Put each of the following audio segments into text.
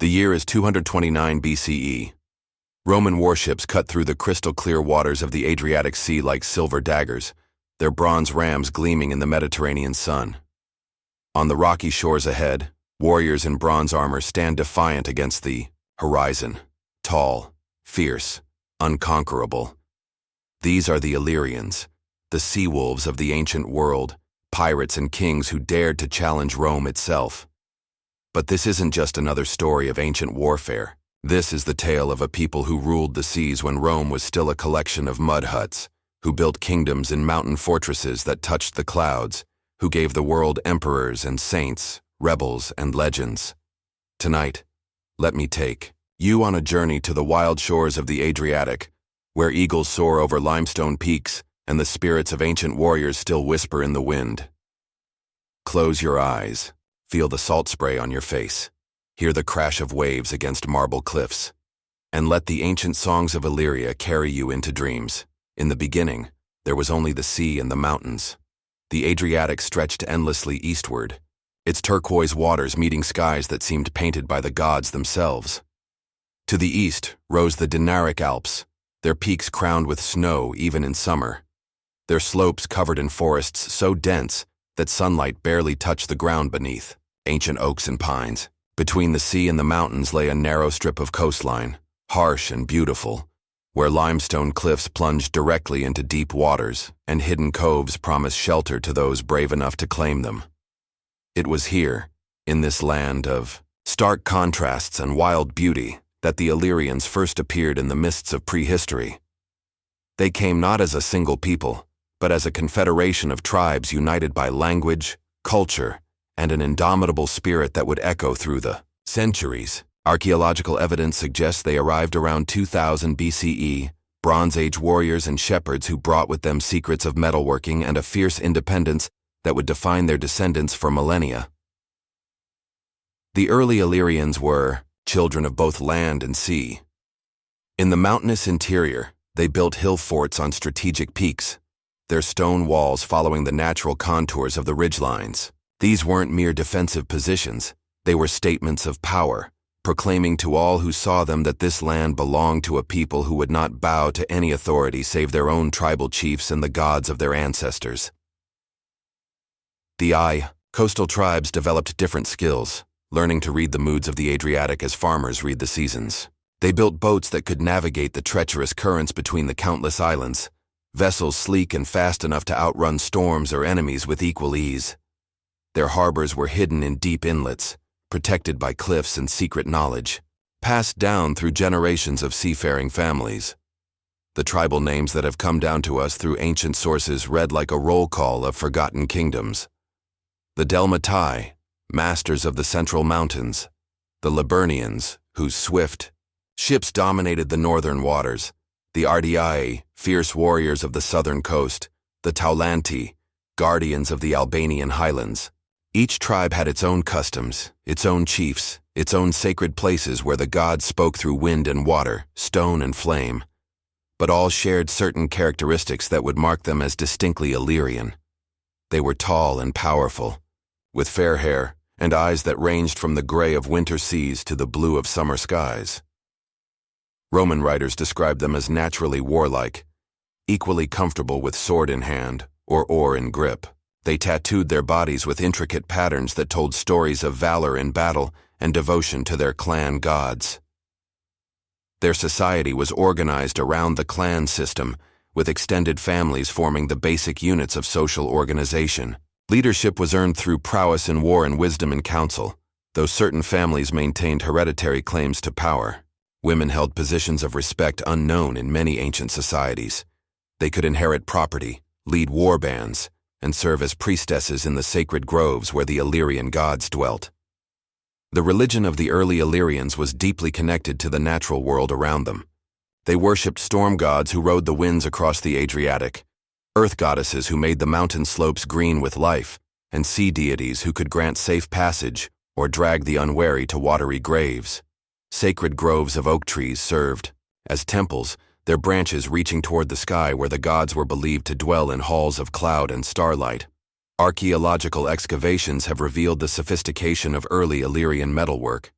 The year is 229 BCE. Roman warships cut through the crystal-clear waters of the Adriatic Sea like silver daggers, their bronze rams gleaming in the Mediterranean sun. On the rocky shores ahead, warriors in bronze armor stand defiant against the horizon, tall, fierce, unconquerable. These are the Illyrians, the sea wolves of the ancient world, pirates and kings who dared to challenge Rome itself. But this isn't just another story of ancient warfare. This is the tale of a people who ruled the seas when Rome was still a collection of mud huts, who built kingdoms in mountain fortresses that touched the clouds, who gave the world emperors and saints, rebels and legends. Tonight, let me take you on a journey to the wild shores of the Adriatic, where eagles soar over limestone peaks and the spirits of ancient warriors still whisper in the wind. Close your eyes. Feel the salt spray on your face. Hear the crash of waves against marble cliffs. And let the ancient songs of Illyria carry you into dreams. In the beginning, there was only the sea and the mountains. The Adriatic stretched endlessly eastward, its turquoise waters meeting skies that seemed painted by the gods themselves. To the east rose the Dinaric Alps, their peaks crowned with snow even in summer. Their slopes covered in forests so dense that sunlight barely touched the ground beneath, ancient oaks and pines. Between the sea and the mountains lay a narrow strip of coastline, harsh and beautiful, where limestone cliffs plunged directly into deep waters and hidden coves promised shelter to those brave enough to claim them. It was here, in this land of stark contrasts and wild beauty, that the Illyrians first appeared in the mists of prehistory. They came not as a single people, but as a confederation of tribes united by language, culture, and an indomitable spirit that would echo through the centuries. Archaeological evidence suggests they arrived around 2000 BCE, Bronze Age warriors and shepherds who brought with them secrets of metalworking and a fierce independence that would define their descendants for millennia. The early Illyrians were children of both land and sea. In the mountainous interior, they built hill forts on strategic peaks, their stone walls following the natural contours of the ridgelines. These weren't mere defensive positions, they were statements of power, proclaiming to all who saw them that this land belonged to a people who would not bow to any authority save their own tribal chiefs and the gods of their ancestors. The coastal tribes developed different skills, learning to read the moods of the Adriatic as farmers read the seasons. They built boats that could navigate the treacherous currents between the countless islands, vessels sleek and fast enough to outrun storms or enemies with equal ease. Their harbors were hidden in deep inlets, protected by cliffs and secret knowledge, passed down through generations of seafaring families. The tribal names that have come down to us through ancient sources read like a roll call of forgotten kingdoms. The Delmatai, masters of the central mountains, the Liburnians, whose swift ships dominated the northern waters, the Ardii, fierce warriors of the southern coast, the Taulanti, guardians of the Albanian highlands. Each tribe had its own customs, its own chiefs, its own sacred places where the gods spoke through wind and water, stone and flame. But all shared certain characteristics that would mark them as distinctly Illyrian. They were tall and powerful, with fair hair and eyes that ranged from the gray of winter seas to the blue of summer skies. Roman writers described them as naturally warlike, equally comfortable with sword in hand or oar in grip. They tattooed their bodies with intricate patterns that told stories of valor in battle and devotion to their clan gods. Their society was organized around the clan system, with extended families forming the basic units of social organization. Leadership was earned through prowess in war and wisdom in council, though certain families maintained hereditary claims to power. Women held positions of respect unknown in many ancient societies. They could inherit property, lead war bands, and serve as priestesses in the sacred groves where the Illyrian gods dwelt. The religion of the early Illyrians was deeply connected to the natural world around them. They worshipped storm gods who rode the winds across the Adriatic, earth goddesses who made the mountain slopes green with life, and sea deities who could grant safe passage or drag the unwary to watery graves. Sacred groves of oak trees served as temples, their branches reaching toward the sky where the gods were believed to dwell in halls of cloud and starlight. Archaeological excavations have revealed the sophistication of early Illyrian metalwork.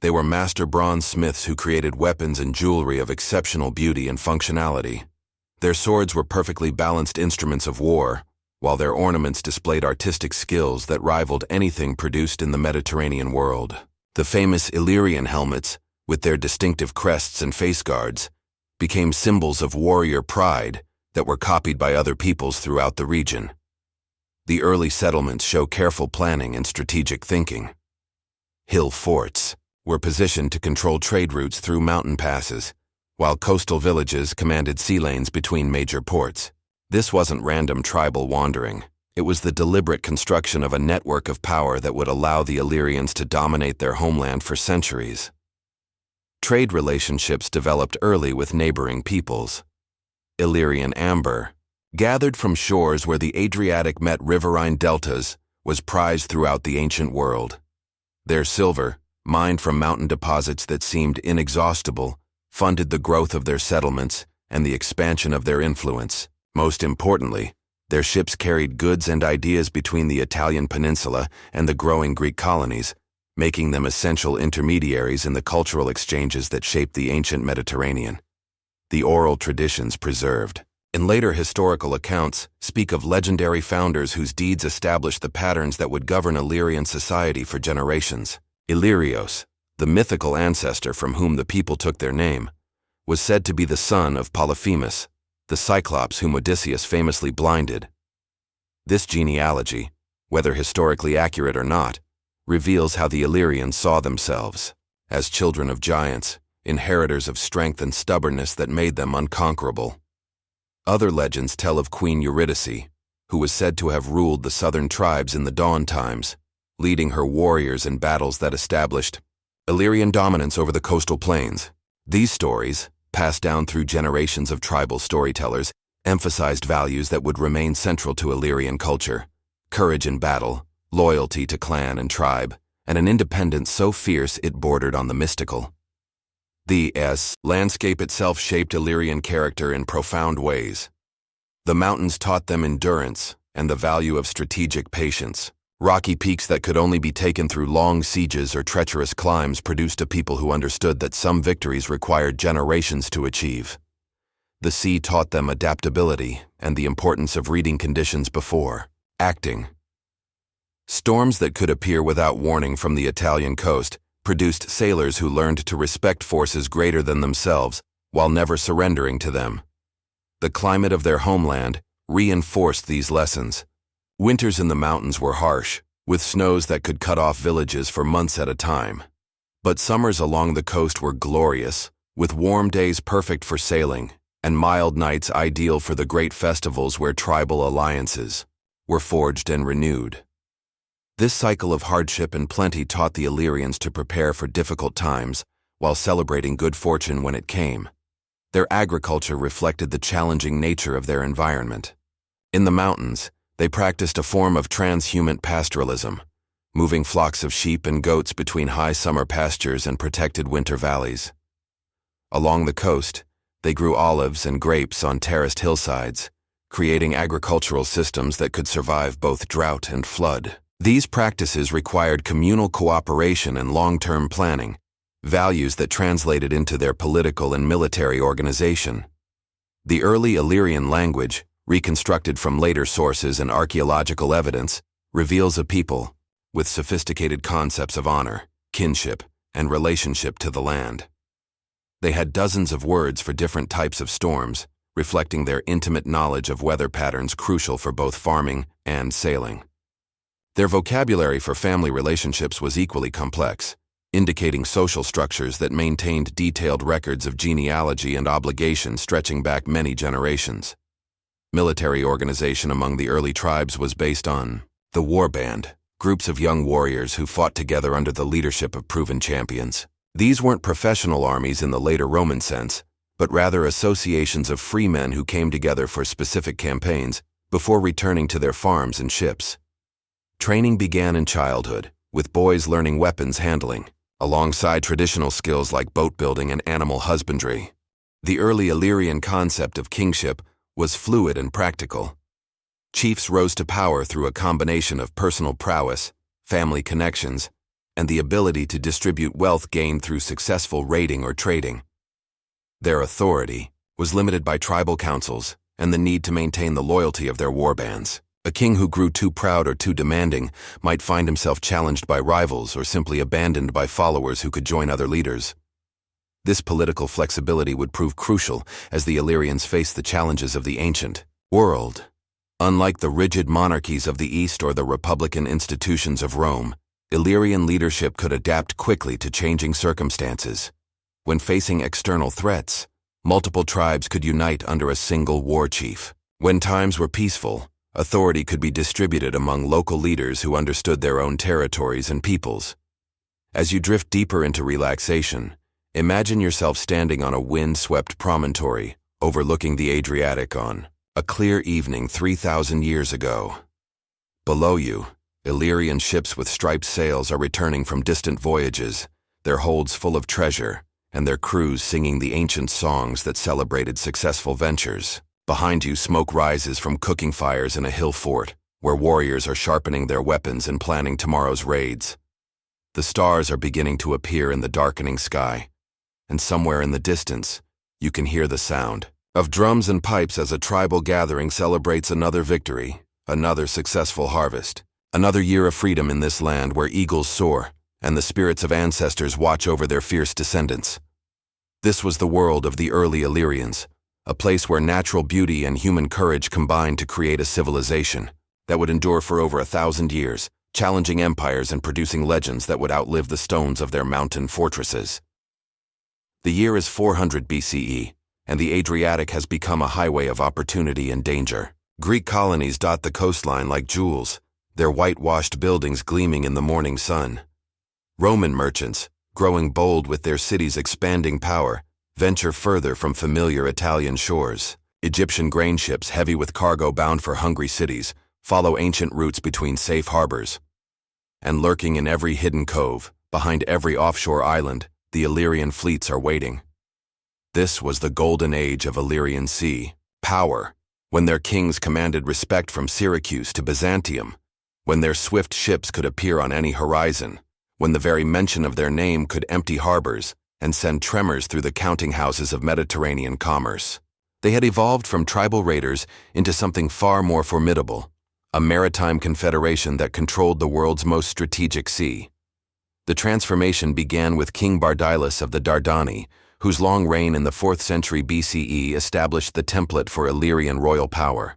They were master bronze smiths who created weapons and jewelry of exceptional beauty and functionality. Their swords were perfectly balanced instruments of war, while their ornaments displayed artistic skills that rivaled anything produced in the Mediterranean world. The famous Illyrian helmets, with their distinctive crests and face guards, became symbols of warrior pride that were copied by other peoples throughout the region. The early settlements show careful planning and strategic thinking. Hill forts were positioned to control trade routes through mountain passes, while coastal villages commanded sea lanes between major ports. This wasn't random tribal wandering. It was the deliberate construction of a network of power that would allow the Illyrians to dominate their homeland for centuries. Trade relationships developed early with neighboring peoples. Illyrian amber, gathered from shores where the Adriatic met riverine deltas, was prized throughout the ancient world. Their silver, mined from mountain deposits that seemed inexhaustible, funded the growth of their settlements and the expansion of their influence. Most importantly, their ships carried goods and ideas between the Italian peninsula and the growing Greek colonies, making them essential intermediaries in the cultural exchanges that shaped the ancient Mediterranean. The oral traditions preserved in later historical accounts speak of legendary founders whose deeds established the patterns that would govern Illyrian society for generations. Illyrios, the mythical ancestor from whom the people took their name, was said to be the son of Polyphemus, the Cyclops whom Odysseus famously blinded. This genealogy, whether historically accurate or not, reveals how the Illyrians saw themselves as children of giants, inheritors of strength and stubbornness that made them unconquerable. Other legends tell of Queen Eurydice, who was said to have ruled the southern tribes in the dawn times, leading her warriors in battles that established Illyrian dominance over the coastal plains. These stories, passed down through generations of tribal storytellers, emphasized values that would remain central to Illyrian culture: courage in battle, loyalty to clan and tribe, and an independence so fierce it bordered on the mystical. The landscape itself shaped Illyrian character in profound ways. The mountains taught them endurance and the value of strategic patience. Rocky peaks that could only be taken through long sieges or treacherous climbs produced a people who understood that some victories required generations to achieve. The sea taught them adaptability and the importance of reading conditions before acting. Storms that could appear without warning from the Italian coast produced sailors who learned to respect forces greater than themselves while never surrendering to them. The climate of their homeland reinforced these lessons. Winters in the mountains were harsh, with snows that could cut off villages for months at a time. But summers along the coast were glorious, with warm days perfect for sailing, and mild nights ideal for the great festivals where tribal alliances were forged and renewed. This cycle of hardship and plenty taught the Illyrians to prepare for difficult times while celebrating good fortune when it came. Their agriculture reflected the challenging nature of their environment. In the mountains, they practiced a form of transhumant pastoralism, moving flocks of sheep and goats between high summer pastures and protected winter valleys. Along the coast, they grew olives and grapes on terraced hillsides, creating agricultural systems that could survive both drought and flood. These practices required communal cooperation and long-term planning, values that translated into their political and military organization. The early Illyrian language, reconstructed from later sources and archaeological evidence, reveals a people with sophisticated concepts of honor, kinship, and relationship to the land. They had dozens of words for different types of storms, reflecting their intimate knowledge of weather patterns crucial for both farming and sailing. Their vocabulary for family relationships was equally complex, indicating social structures that maintained detailed records of genealogy and obligation stretching back many generations. Military organization among the early tribes was based on the warband, groups of young warriors who fought together under the leadership of proven champions. These weren't professional armies in the later Roman sense, but rather associations of free men who came together for specific campaigns before returning to their farms and ships. Training began in childhood, with boys learning weapons handling, alongside traditional skills like boat building and animal husbandry. The early Illyrian concept of kingship was fluid and practical. Chiefs rose to power through a combination of personal prowess, family connections, and the ability to distribute wealth gained through successful raiding or trading. Their authority was limited by tribal councils and the need to maintain the loyalty of their warbands. A king who grew too proud or too demanding might find himself challenged by rivals or simply abandoned by followers who could join other leaders. This political flexibility would prove crucial as the Illyrians faced the challenges of the ancient world. Unlike the rigid monarchies of the East or the republican institutions of Rome, Illyrian leadership could adapt quickly to changing circumstances. When facing external threats, multiple tribes could unite under a single war chief. When times were peaceful, authority could be distributed among local leaders who understood their own territories and peoples. As you drift deeper into relaxation, imagine yourself standing on a wind-swept promontory overlooking the Adriatic on a clear evening 3,000 years ago. Below you, Illyrian ships with striped sails are returning from distant voyages, their holds full of treasure, and their crews singing the ancient songs that celebrated successful ventures. Behind you, smoke rises from cooking fires in a hill fort, where warriors are sharpening their weapons and planning tomorrow's raids. The stars are beginning to appear in the darkening sky, and somewhere in the distance, you can hear the sound of drums and pipes as a tribal gathering celebrates another victory, another successful harvest, another year of freedom in this land where eagles soar and the spirits of ancestors watch over their fierce descendants. This was the world of the early Illyrians, a place where natural beauty and human courage combined to create a civilization that would endure for over 1,000 years, challenging empires and producing legends that would outlive the stones of their mountain fortresses. The year is 400 BCE, and the Adriatic has become a highway of opportunity and danger. Greek colonies dot the coastline like jewels, their whitewashed buildings gleaming in the morning sun. Roman merchants, growing bold with their city's expanding power, venture further from familiar Italian shores. Egyptian grain ships heavy with cargo bound for hungry cities follow ancient routes between safe harbors. And lurking in every hidden cove, behind every offshore island, the Illyrian fleets are waiting. This was the golden age of Illyrian sea power, when their kings commanded respect from Syracuse to Byzantium, when their swift ships could appear on any horizon, when the very mention of their name could empty harbors and send tremors through the counting houses of Mediterranean commerce. They had evolved from tribal raiders into something far more formidable, a maritime confederation that controlled the world's most strategic sea. The transformation began with King Bardylus of the Dardani, whose long reign in the 4th century BCE established the template for Illyrian royal power.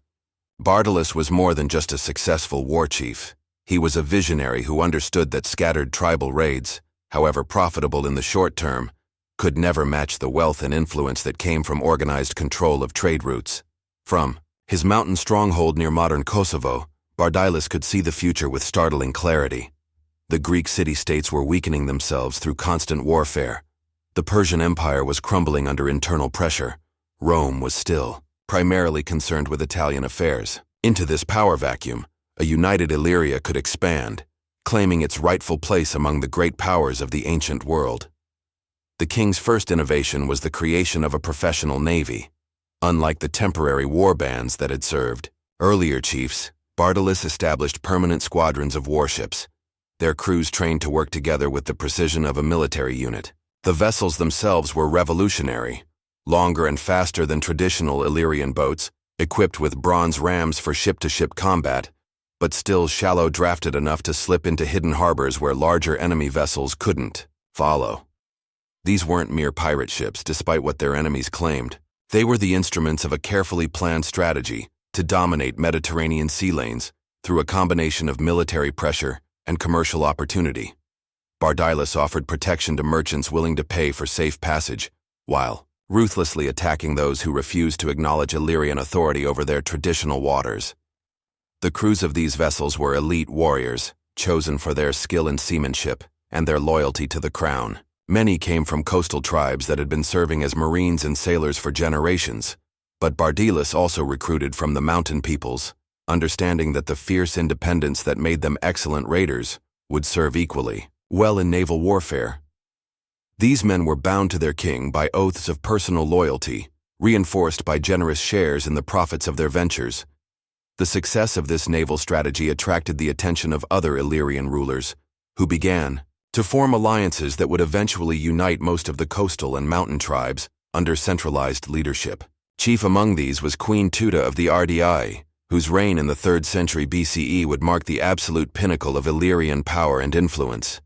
Bardylus was more than just a successful war chief. He was a visionary who understood that scattered tribal raids, however profitable in the short term, could never match the wealth and influence that came from organized control of trade routes. From his mountain stronghold near modern Kosovo, Bardylus could see the future with startling clarity. The Greek city-states were weakening themselves through constant warfare. The Persian Empire was crumbling under internal pressure. Rome was still, primarily concerned with Italian affairs. Into this power vacuum, a united Illyria could expand, claiming its rightful place among the great powers of the ancient world. The king's first innovation was the creation of a professional navy. Unlike the temporary war bands that had served earlier chiefs, Bardylus established permanent squadrons of warships, their crews trained to work together with the precision of a military unit. The vessels themselves were revolutionary, longer and faster than traditional Illyrian boats, equipped with bronze rams for ship-to-ship combat, but still shallow drafted enough to slip into hidden harbors where larger enemy vessels couldn't follow. These weren't mere pirate ships, despite what their enemies claimed. They were the instruments of a carefully planned strategy to dominate Mediterranean sea lanes through a combination of military pressure and commercial opportunity. Bardylus offered protection to merchants willing to pay for safe passage, while ruthlessly attacking those who refused to acknowledge Illyrian authority over their traditional waters. The crews of these vessels were elite warriors, chosen for their skill in seamanship and their loyalty to the crown. Many came from coastal tribes that had been serving as marines and sailors for generations, but Bardylus also recruited from the mountain peoples, understanding that the fierce independence that made them excellent raiders would serve equally well in naval warfare. These men were bound to their king by oaths of personal loyalty, reinforced by generous shares in the profits of their ventures. The success of this naval strategy attracted the attention of other Illyrian rulers, who began to form alliances that would eventually unite most of the coastal and mountain tribes under centralized leadership. Chief among these was Queen Teuta of the Ardii, whose reign in the 3rd century BCE would mark the absolute pinnacle of Illyrian power and influence.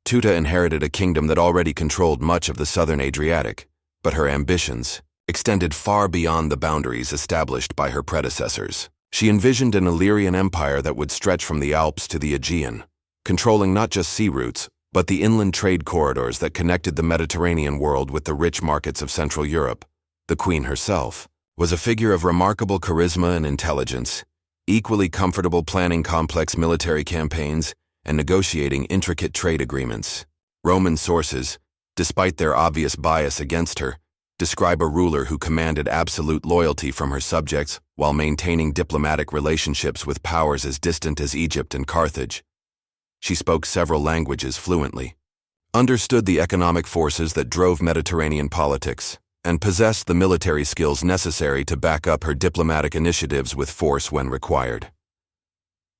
Teuta inherited a kingdom that already controlled much of the southern Adriatic, but her ambitions extended far beyond the boundaries established by her predecessors. She envisioned an Illyrian empire that would stretch from the Alps to the Aegean, controlling not just sea routes, but the inland trade corridors that connected the Mediterranean world with the rich markets of Central Europe. The queen herself was a figure of remarkable charisma and intelligence, equally comfortable planning complex military campaigns and negotiating intricate trade agreements. Roman sources, despite their obvious bias against her, describe a ruler who commanded absolute loyalty from her subjects while maintaining diplomatic relationships with powers as distant as Egypt and Carthage. She spoke several languages fluently, understood the economic forces that drove Mediterranean politics, and possessed the military skills necessary to back up her diplomatic initiatives with force when required.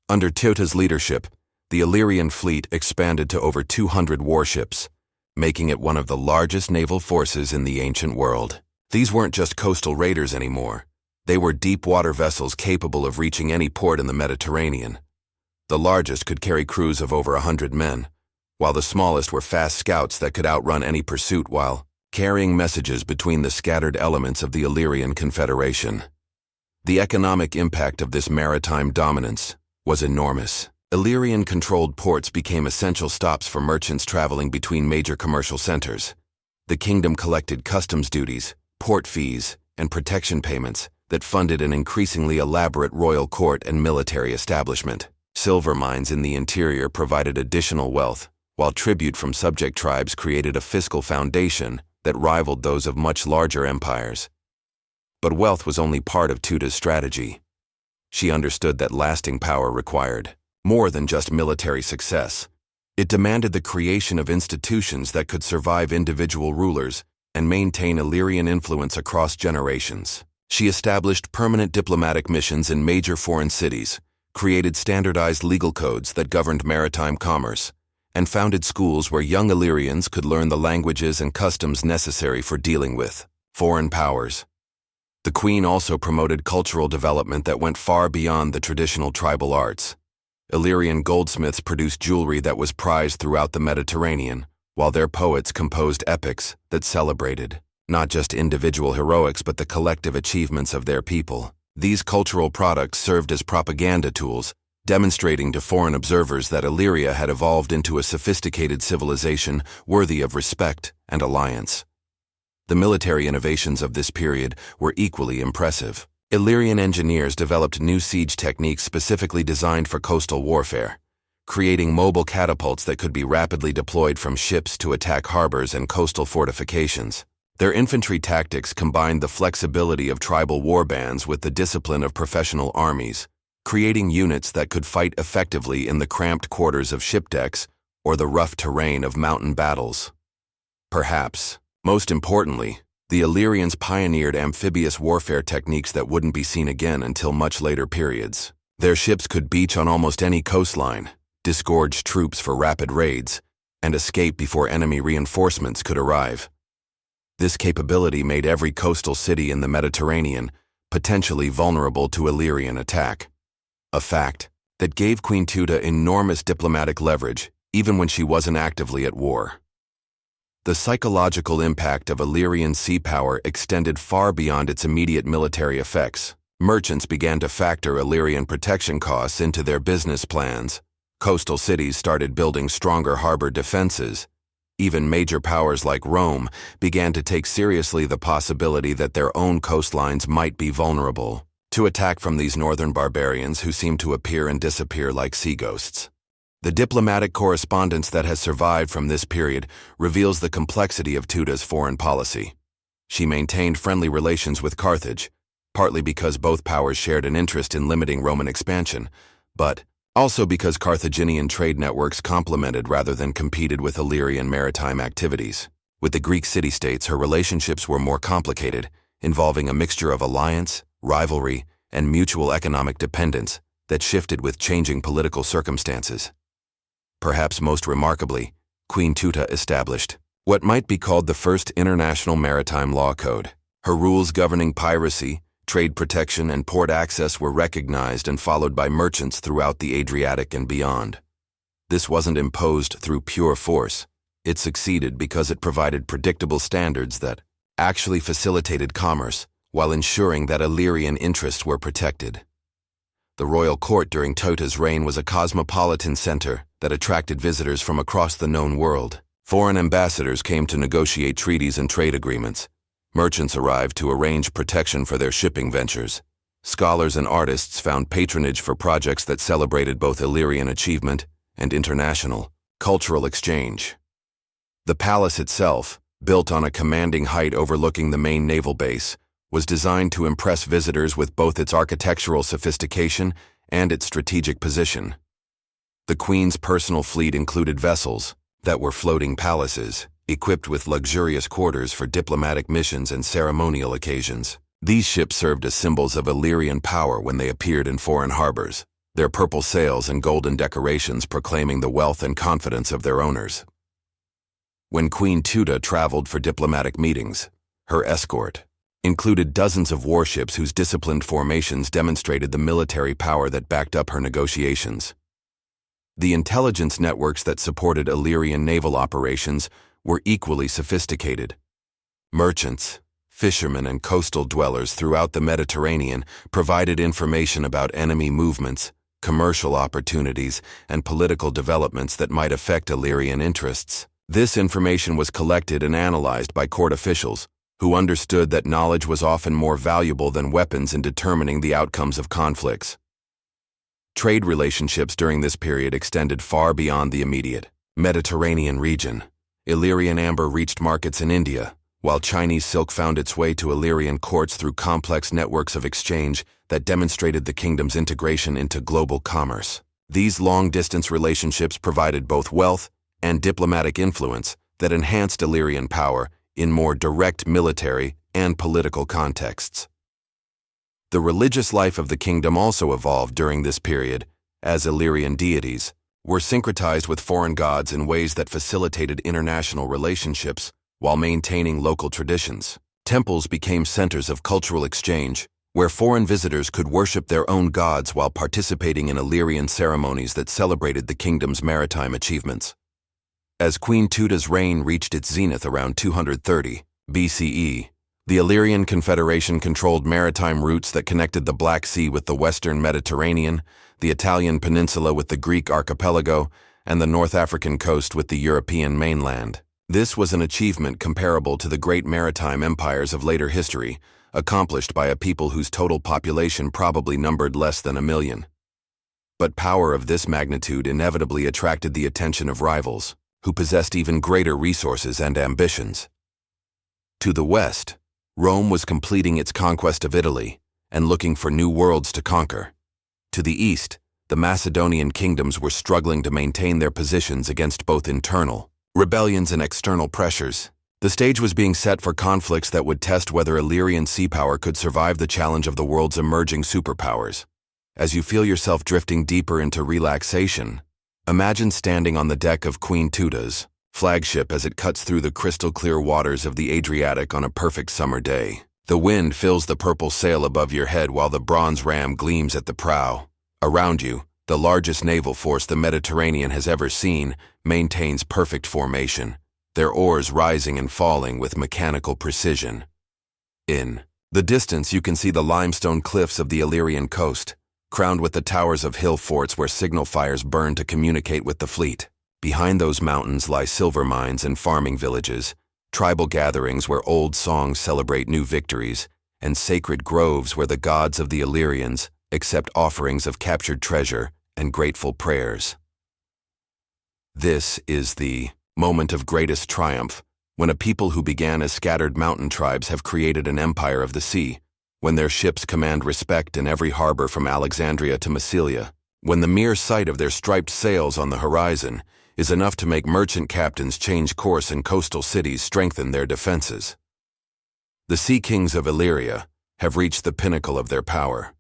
Under Teuta's leadership, the Illyrian fleet expanded to over 200 warships, making it one of the largest naval forces in the ancient world. These weren't just coastal raiders anymore. They were deep-water vessels capable of reaching any port in the Mediterranean. The largest could carry crews of over 100 men, while the smallest were fast scouts that could outrun any pursuit while carrying messages between the scattered elements of the Illyrian Confederation. The economic impact of this maritime dominance was enormous. Illyrian-controlled ports became essential stops for merchants traveling between major commercial centers. The kingdom collected customs duties, port fees, and protection payments that funded an increasingly elaborate royal court and military establishment. Silver mines in the interior provided additional wealth, while tribute from subject tribes created a fiscal foundation that rivaled those of much larger empires. But wealth was only part of Teuta's strategy. She understood that lasting power required more than just military success. It demanded the creation of institutions that could survive individual rulers and maintain Illyrian influence across generations. She established permanent diplomatic missions in major foreign cities, created standardized legal codes that governed maritime commerce, and founded schools where young Illyrians could learn the languages and customs necessary for dealing with foreign powers. The queen also promoted cultural development that went far beyond the traditional tribal arts. Illyrian goldsmiths produced jewelry that was prized throughout the Mediterranean, while their poets composed epics that celebrated not just individual heroics but the collective achievements of their people. These cultural products served as propaganda tools, demonstrating to foreign observers that Illyria had evolved into a sophisticated civilization worthy of respect and alliance. The military innovations of this period were equally impressive. Illyrian engineers developed new siege techniques specifically designed for coastal warfare, creating mobile catapults that could be rapidly deployed from ships to attack harbors and coastal fortifications. Their infantry tactics combined the flexibility of tribal warbands with the discipline of professional armies, creating units that could fight effectively in the cramped quarters of ship decks or the rough terrain of mountain battles. Perhaps, most importantly, the Illyrians pioneered amphibious warfare techniques that wouldn't be seen again until much later periods. Their ships could beach on almost any coastline, disgorge troops for rapid raids, and escape before enemy reinforcements could arrive. This capability made every coastal city in the Mediterranean potentially vulnerable to Illyrian attack, a fact that gave Queen Teuta enormous diplomatic leverage even when she wasn't actively at war. The psychological impact of Illyrian sea power extended far beyond its immediate military effects. Merchants began to factor Illyrian protection costs into their business plans. Coastal cities started building stronger harbor defenses. Even major powers like Rome began to take seriously the possibility that their own coastlines might be vulnerable to attack from these northern barbarians who seemed to appear and disappear like sea ghosts. The diplomatic correspondence that has survived from this period reveals the complexity of Teuta's foreign policy. She maintained friendly relations with Carthage, partly because both powers shared an interest in limiting Roman expansion, but also because Carthaginian trade networks complemented rather than competed with Illyrian maritime activities. With the Greek city-states, her relationships were more complicated, involving a mixture of alliance, rivalry, and mutual economic dependence that shifted with changing political circumstances. Perhaps most remarkably, Queen Teuta established what might be called the first international maritime law code. Her rules governing piracy, trade protection, and port access were recognized and followed by merchants throughout the Adriatic and beyond. This wasn't imposed through pure force. It succeeded because it provided predictable standards that actually facilitated commerce while ensuring that Illyrian interests were protected. The royal court during Teuta's reign was a cosmopolitan center that attracted visitors from across the known world. Foreign ambassadors came to negotiate treaties and trade agreements. Merchants arrived to arrange protection for their shipping ventures. Scholars and artists found patronage for projects that celebrated both Illyrian achievement and international cultural exchange. The palace itself, built on a commanding height overlooking the main naval base, was designed to impress visitors with both its architectural sophistication and its strategic position. The Queen's personal fleet included vessels that were floating palaces, equipped with luxurious quarters for diplomatic missions and ceremonial occasions. These ships served as symbols of Illyrian power when they appeared in foreign harbors, their purple sails and golden decorations proclaiming the wealth and confidence of their owners. When Queen Teuta traveled for diplomatic meetings, her escort included dozens of warships whose disciplined formations demonstrated the military power that backed up her negotiations. The intelligence networks that supported Illyrian naval operations were equally sophisticated. Merchants, fishermen, and coastal dwellers throughout the Mediterranean provided information about enemy movements, commercial opportunities, and political developments that might affect Illyrian interests. This information was collected and analyzed by court officials, who understood that knowledge was often more valuable than weapons in determining the outcomes of conflicts. Trade relationships during this period extended far beyond the immediate Mediterranean region. Illyrian amber reached markets in India, while Chinese silk found its way to Illyrian courts through complex networks of exchange that demonstrated the kingdom's integration into global commerce. These long-distance relationships provided both wealth and diplomatic influence that enhanced Illyrian power in more direct military and political contexts. The religious life of the kingdom also evolved during this period, as Illyrian deities were syncretized with foreign gods in ways that facilitated international relationships while maintaining local traditions. Temples became centers of cultural exchange, where foreign visitors could worship their own gods while participating in Illyrian ceremonies that celebrated the kingdom's maritime achievements. As Queen Teuta's reign reached its zenith around 230 BCE, the Illyrian Confederation controlled maritime routes that connected the Black Sea with the Western Mediterranean, the Italian peninsula with the Greek archipelago, and the North African coast with the European mainland. This was an achievement comparable to the great maritime empires of later history, accomplished by a people whose total population probably numbered less than 1 million. But power of this magnitude inevitably attracted the attention of rivals, who possessed even greater resources and ambitions. To the west, Rome was completing its conquest of Italy and looking for new worlds to conquer. To the east, the Macedonian kingdoms were struggling to maintain their positions against both internal rebellions and external pressures. The stage was being set for conflicts that would test whether Illyrian sea power could survive the challenge of the world's emerging superpowers. As you feel yourself drifting deeper into relaxation, imagine standing on the deck of Queen Teuta's flagship as it cuts through the crystal-clear waters of the Adriatic on a perfect summer day. The wind fills the purple sail above your head while the bronze ram gleams at the prow. Around you, the largest naval force the Mediterranean has ever seen maintains perfect formation, their oars rising and falling with mechanical precision. In the distance, you can see the limestone cliffs of the Illyrian coast, crowned with the towers of hill forts where signal fires burn to communicate with the fleet. Behind those mountains lie silver mines and farming villages, tribal gatherings where old songs celebrate new victories, and sacred groves where the gods of the Illyrians accept offerings of captured treasure and grateful prayers. This is the moment of greatest triumph, when a people who began as scattered mountain tribes have created an empire of the sea, when their ships command respect in every harbor from Alexandria to Massilia, when the mere sight of their striped sails on the horizon is enough to make merchant captains change course and coastal cities strengthen their defenses. The sea kings of Illyria have reached the pinnacle of their power,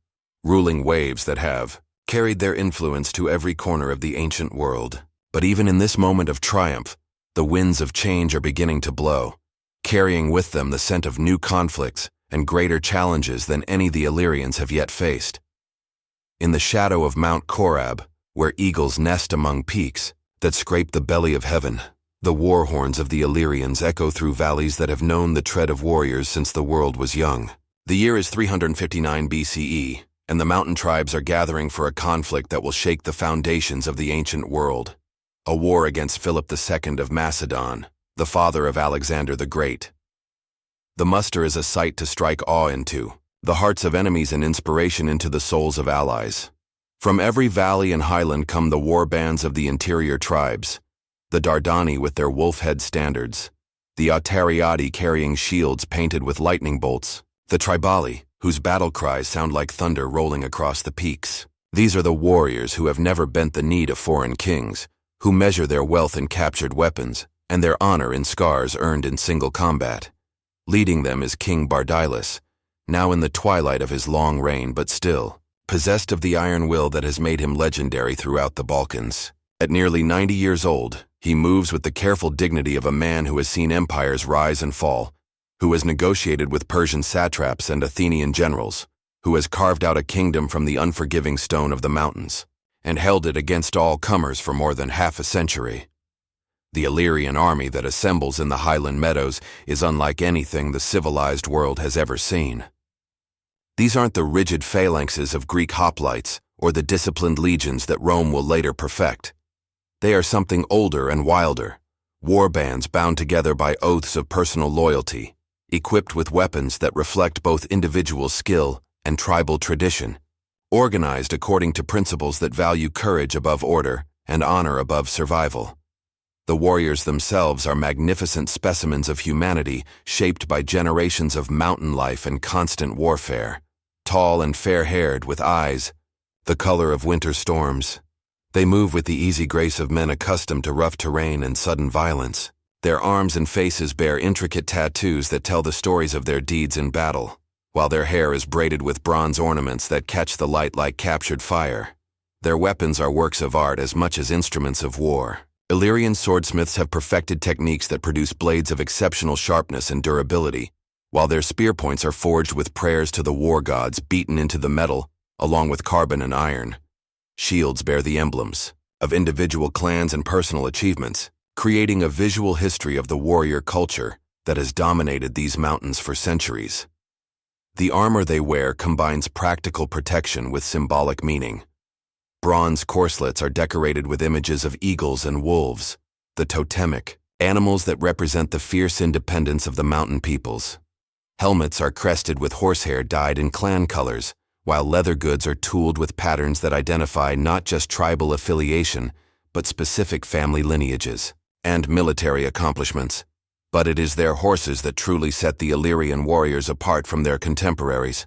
ruling waves that have carried their influence to every corner of the ancient world. But even in this moment of triumph, the winds of change are beginning to blow, carrying with them the scent of new conflicts and greater challenges than any the Illyrians have yet faced. In the shadow of Mount Korab, where eagles nest among peaks that scrape the belly of heaven, the war horns of the Illyrians echo through valleys that have known the tread of warriors since the world was young. The year is 359 BCE, and the mountain tribes are gathering for a conflict that will shake the foundations of the ancient world. A war against Philip II of Macedon, the father of Alexander the Great. The muster is a sight to strike awe into, the hearts of enemies and inspiration into the souls of allies. From every valley and highland come the war bands of the interior tribes, the Dardani with their wolf-head standards, the Adriatic carrying shields painted with lightning bolts, the Tribali, whose battle cries sound like thunder rolling across the peaks. These are the warriors who have never bent the knee to foreign kings, who measure their wealth in captured weapons and their honor in scars earned in single combat. Leading them is King Bardylus, now in the twilight of his long reign but still, possessed of the iron will that has made him legendary throughout the Balkans. At nearly 90 years old, he moves with the careful dignity of a man who has seen empires rise and fall, who has negotiated with Persian satraps and Athenian generals, who has carved out a kingdom from the unforgiving stone of the mountains, and held it against all comers for more than half a century. The Illyrian army that assembles in the highland meadows is unlike anything the civilized world has ever seen. These aren't the rigid phalanxes of Greek hoplites or the disciplined legions that Rome will later perfect. They are something older and wilder, war bands bound together by oaths of personal loyalty, equipped with weapons that reflect both individual skill and tribal tradition, organized according to principles that value courage above order and honor above survival. The warriors themselves are magnificent specimens of humanity shaped by generations of mountain life and constant warfare. Tall and fair-haired with eyes the color of winter storms, they move with the easy grace of men accustomed to rough terrain and sudden violence. Their arms and faces bear intricate tattoos that tell the stories of their deeds in battle, while their hair is braided with bronze ornaments that catch the light like captured fire. Their weapons are works of art as much as instruments of war. Illyrian swordsmiths have perfected techniques that produce blades of exceptional sharpness and durability, while their spear points are forged with prayers to the war gods beaten into the metal, along with carbon and iron. Shields bear the emblems of individual clans and personal achievements, creating a visual history of the warrior culture that has dominated these mountains for centuries. The armor they wear combines practical protection with symbolic meaning. Bronze corselets are decorated with images of eagles and wolves, the totemic, animals that represent the fierce independence of the mountain peoples. Helmets are crested with horsehair dyed in clan colors, while leather goods are tooled with patterns that identify not just tribal affiliation, but specific family lineages and military accomplishments. But it is their horses that truly set the Illyrian warriors apart from their contemporaries.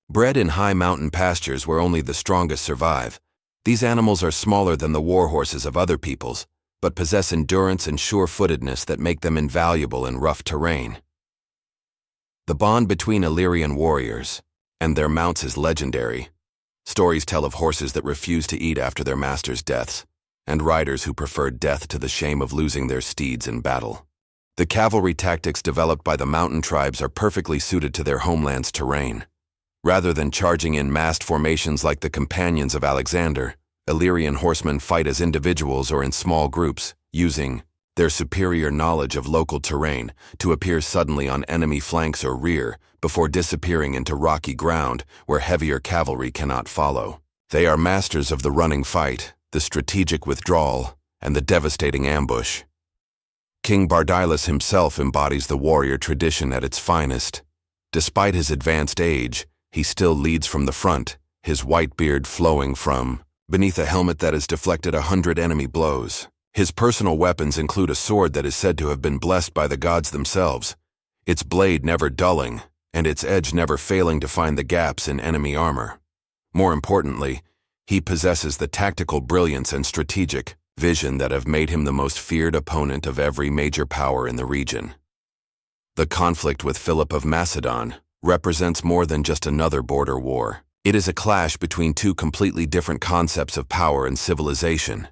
Bred in high mountain pastures where only the strongest survive, these animals are smaller than the war horses of other peoples, but possess endurance and sure-footedness that make them invaluable in rough terrain. The bond between Illyrian warriors and their mounts is legendary. Stories tell of horses that refuse to eat after their masters' deaths, and riders who preferred death to the shame of losing their steeds in battle. The cavalry tactics developed by the mountain tribes are perfectly suited to their homeland's terrain. Rather than charging in massed formations like the companions of Alexander, Illyrian horsemen fight as individuals or in small groups, using their superior knowledge of local terrain to appear suddenly on enemy flanks or rear before disappearing into rocky ground where heavier cavalry cannot follow. They are masters of the running fight, the strategic withdrawal, and the devastating ambush. King Bardylus himself embodies the warrior tradition at its finest. Despite his advanced age, he still leads from the front, his white beard flowing from beneath a helmet that has deflected 100 enemy blows. His personal weapons include a sword that is said to have been blessed by the gods themselves, its blade never dulling, and its edge never failing to find the gaps in enemy armor. More importantly, he possesses the tactical brilliance and strategic vision that have made him the most feared opponent of every major power in the region. The conflict with Philip of Macedon represents more than just another border war. It is a clash between two completely different concepts of power and civilization.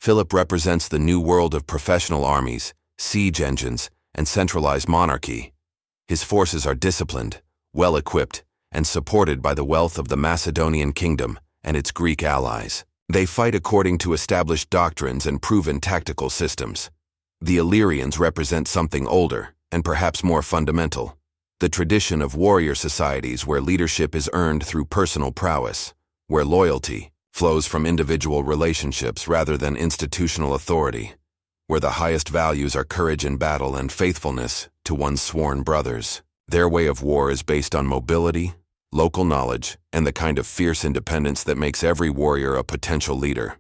Philip represents the new world of professional armies, siege engines, and centralized monarchy. His forces are disciplined, well-equipped, and supported by the wealth of the Macedonian kingdom and its Greek allies. They fight according to established doctrines and proven tactical systems. The Illyrians represent something older and perhaps more fundamental, the tradition of warrior societies where leadership is earned through personal prowess, where loyalty flows from individual relationships rather than institutional authority, where the highest values are courage in battle and faithfulness to one's sworn brothers. Their way of war is based on mobility, local knowledge, and the kind of fierce independence that makes every warrior a potential leader.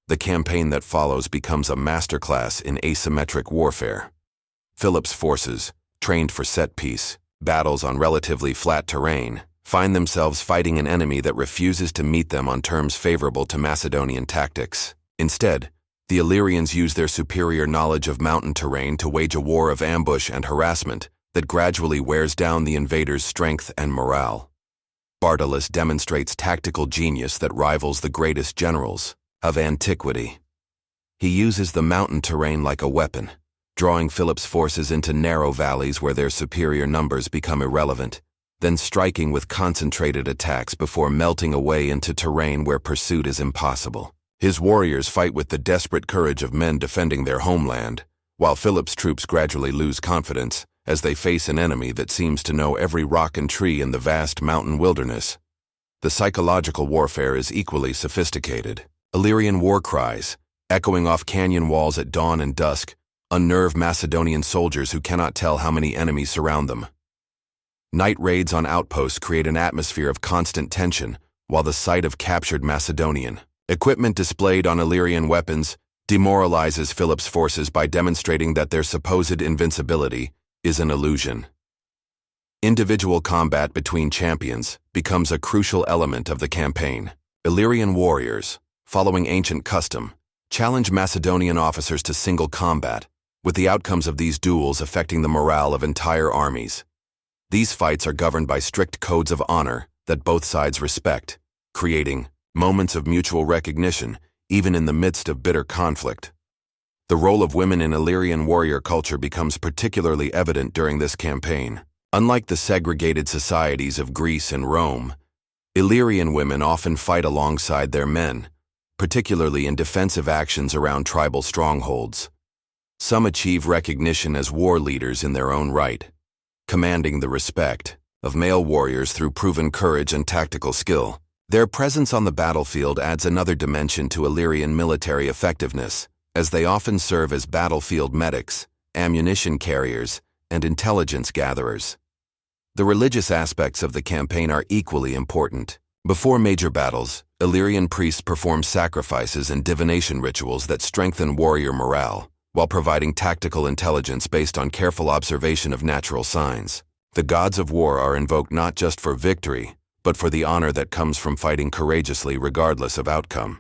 The campaign that follows becomes a masterclass in asymmetric warfare. Philip's forces, trained for set-piece battles on relatively flat terrain, find themselves fighting an enemy that refuses to meet them on terms favorable to Macedonian tactics. Instead, the Illyrians use their superior knowledge of mountain terrain to wage a war of ambush and harassment that gradually wears down the invaders' strength and morale. Bartolus demonstrates tactical genius that rivals the greatest generals of antiquity. He uses the mountain terrain like a weapon, drawing Philip's forces into narrow valleys where their superior numbers become irrelevant, then striking with concentrated attacks before melting away into terrain where pursuit is impossible. His warriors fight with the desperate courage of men defending their homeland, while Philip's troops gradually lose confidence as they face an enemy that seems to know every rock and tree in the vast mountain wilderness. The psychological warfare is equally sophisticated. Illyrian war cries, echoing off canyon walls at dawn and dusk, unnerve Macedonian soldiers who cannot tell how many enemies surround them. Night raids on outposts create an atmosphere of constant tension, while the sight of captured Macedonian equipment displayed on Illyrian weapons demoralizes Philip's forces by demonstrating that their supposed invincibility is an illusion. Individual combat between champions becomes a crucial element of the campaign. Illyrian warriors, following ancient custom, challenge Macedonian officers to single combat, with the outcomes of these duels affecting the morale of entire armies. These fights are governed by strict codes of honor that both sides respect, creating moments of mutual recognition even in the midst of bitter conflict. The role of women in Illyrian warrior culture becomes particularly evident during this campaign. Unlike the segregated societies of Greece and Rome, Illyrian women often fight alongside their men, particularly in defensive actions around tribal strongholds. Some achieve recognition as war leaders in their own right, commanding the respect of male warriors through proven courage and tactical skill. Their presence on the battlefield adds another dimension to Illyrian military effectiveness, as they often serve as battlefield medics, ammunition carriers, and intelligence gatherers. The religious aspects of the campaign are equally important. Before major battles, Illyrian priests perform sacrifices and divination rituals that strengthen warrior morale, while providing tactical intelligence based on careful observation of natural signs. The gods of war are invoked not just for victory, but for the honor that comes from fighting courageously regardless of outcome.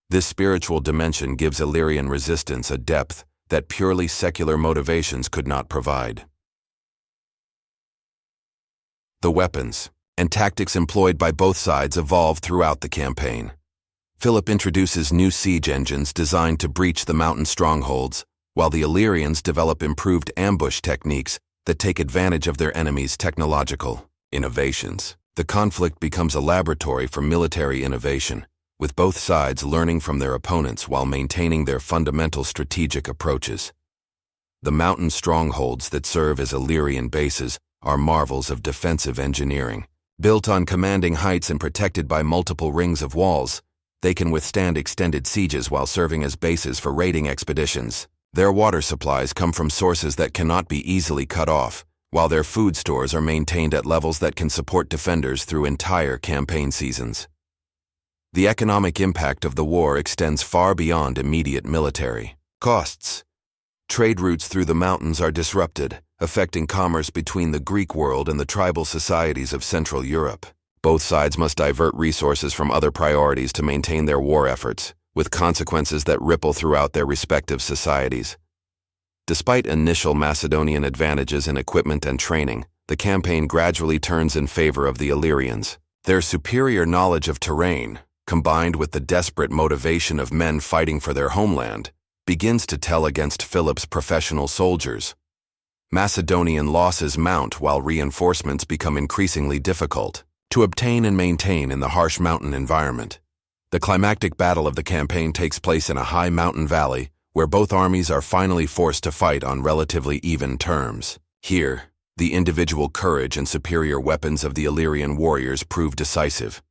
This spiritual dimension gives Illyrian resistance a depth that purely secular motivations could not provide. The weapons and tactics employed by both sides evolve throughout the campaign. Philip introduces new siege engines designed to breach the mountain strongholds, while the Illyrians develop improved ambush techniques that take advantage of their enemies' technological innovations. The conflict becomes a laboratory for military innovation, with both sides learning from their opponents while maintaining their fundamental strategic approaches. The mountain strongholds that serve as Illyrian bases are marvels of defensive engineering. Built on commanding heights and protected by multiple rings of walls, they can withstand extended sieges while serving as bases for raiding expeditions. Their water supplies come from sources that cannot be easily cut off, while their food stores are maintained at levels that can support defenders through entire campaign seasons. The economic impact of the war extends far beyond immediate military costs. Trade routes through the mountains are disrupted, affecting commerce between the Greek world and the tribal societies of Central Europe. Both sides must divert resources from other priorities to maintain their war efforts, with consequences that ripple throughout their respective societies. Despite initial Macedonian advantages in equipment and training, the campaign gradually turns in favor of the Illyrians. Their superior knowledge of terrain, combined with the desperate motivation of men fighting for their homeland, begins to tell against Philip's professional soldiers. Macedonian losses mount while reinforcements become increasingly difficult to obtain and maintain in the harsh mountain environment. The climactic battle of the campaign takes place in a high mountain valley where both armies are finally forced to fight on relatively even terms. Here, the individual courage and superior weapons of the Illyrian warriors prove decisive.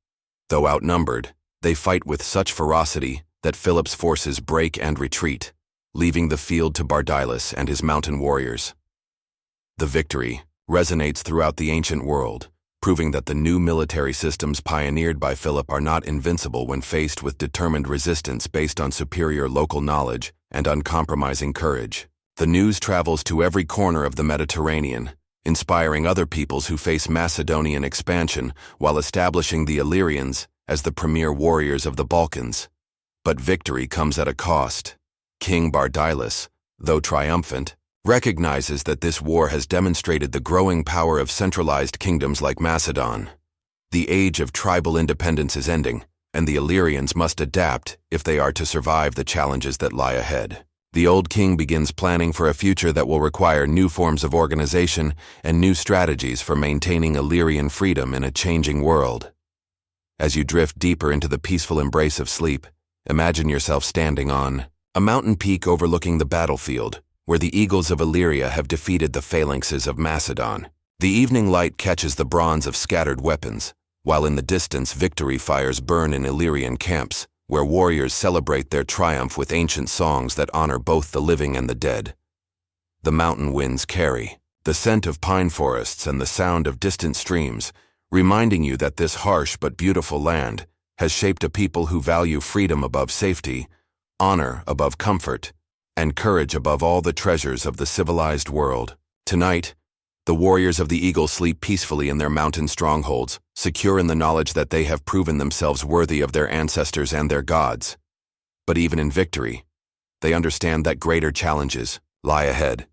Though outnumbered, they fight with such ferocity that Philip's forces break and retreat, leaving the field to Bardylus and his mountain warriors. The victory resonates throughout the ancient world, proving that the new military systems pioneered by Philip are not invincible when faced with determined resistance based on superior local knowledge and uncompromising courage. The news travels to every corner of the Mediterranean, inspiring other peoples who face Macedonian expansion while establishing the Illyrians as the premier warriors of the Balkans. But victory comes at a cost. King Bardylus, though triumphant, recognizes that this war has demonstrated the growing power of centralized kingdoms like Macedon. The age of tribal independence is ending, and the Illyrians must adapt if they are to survive the challenges that lie ahead. The old king begins planning for a future that will require new forms of organization and new strategies for maintaining Illyrian freedom in a changing world. As you drift deeper into the peaceful embrace of sleep, imagine yourself standing on a mountain peak overlooking the battlefield, where the eagles of Illyria have defeated the phalanxes of Macedon. The evening light catches the bronze of scattered weapons, while in the distance victory fires burn in Illyrian camps, where warriors celebrate their triumph with ancient songs that honor both the living and the dead. The mountain winds carry the scent of pine forests and the sound of distant streams, reminding you that this harsh but beautiful land has shaped a people who value freedom above safety, honor above comfort, and courage above all the treasures of the civilized world. Tonight, the warriors of the Eagle sleep peacefully in their mountain strongholds, secure in the knowledge that they have proven themselves worthy of their ancestors and their gods. But even in victory, they understand that greater challenges lie ahead,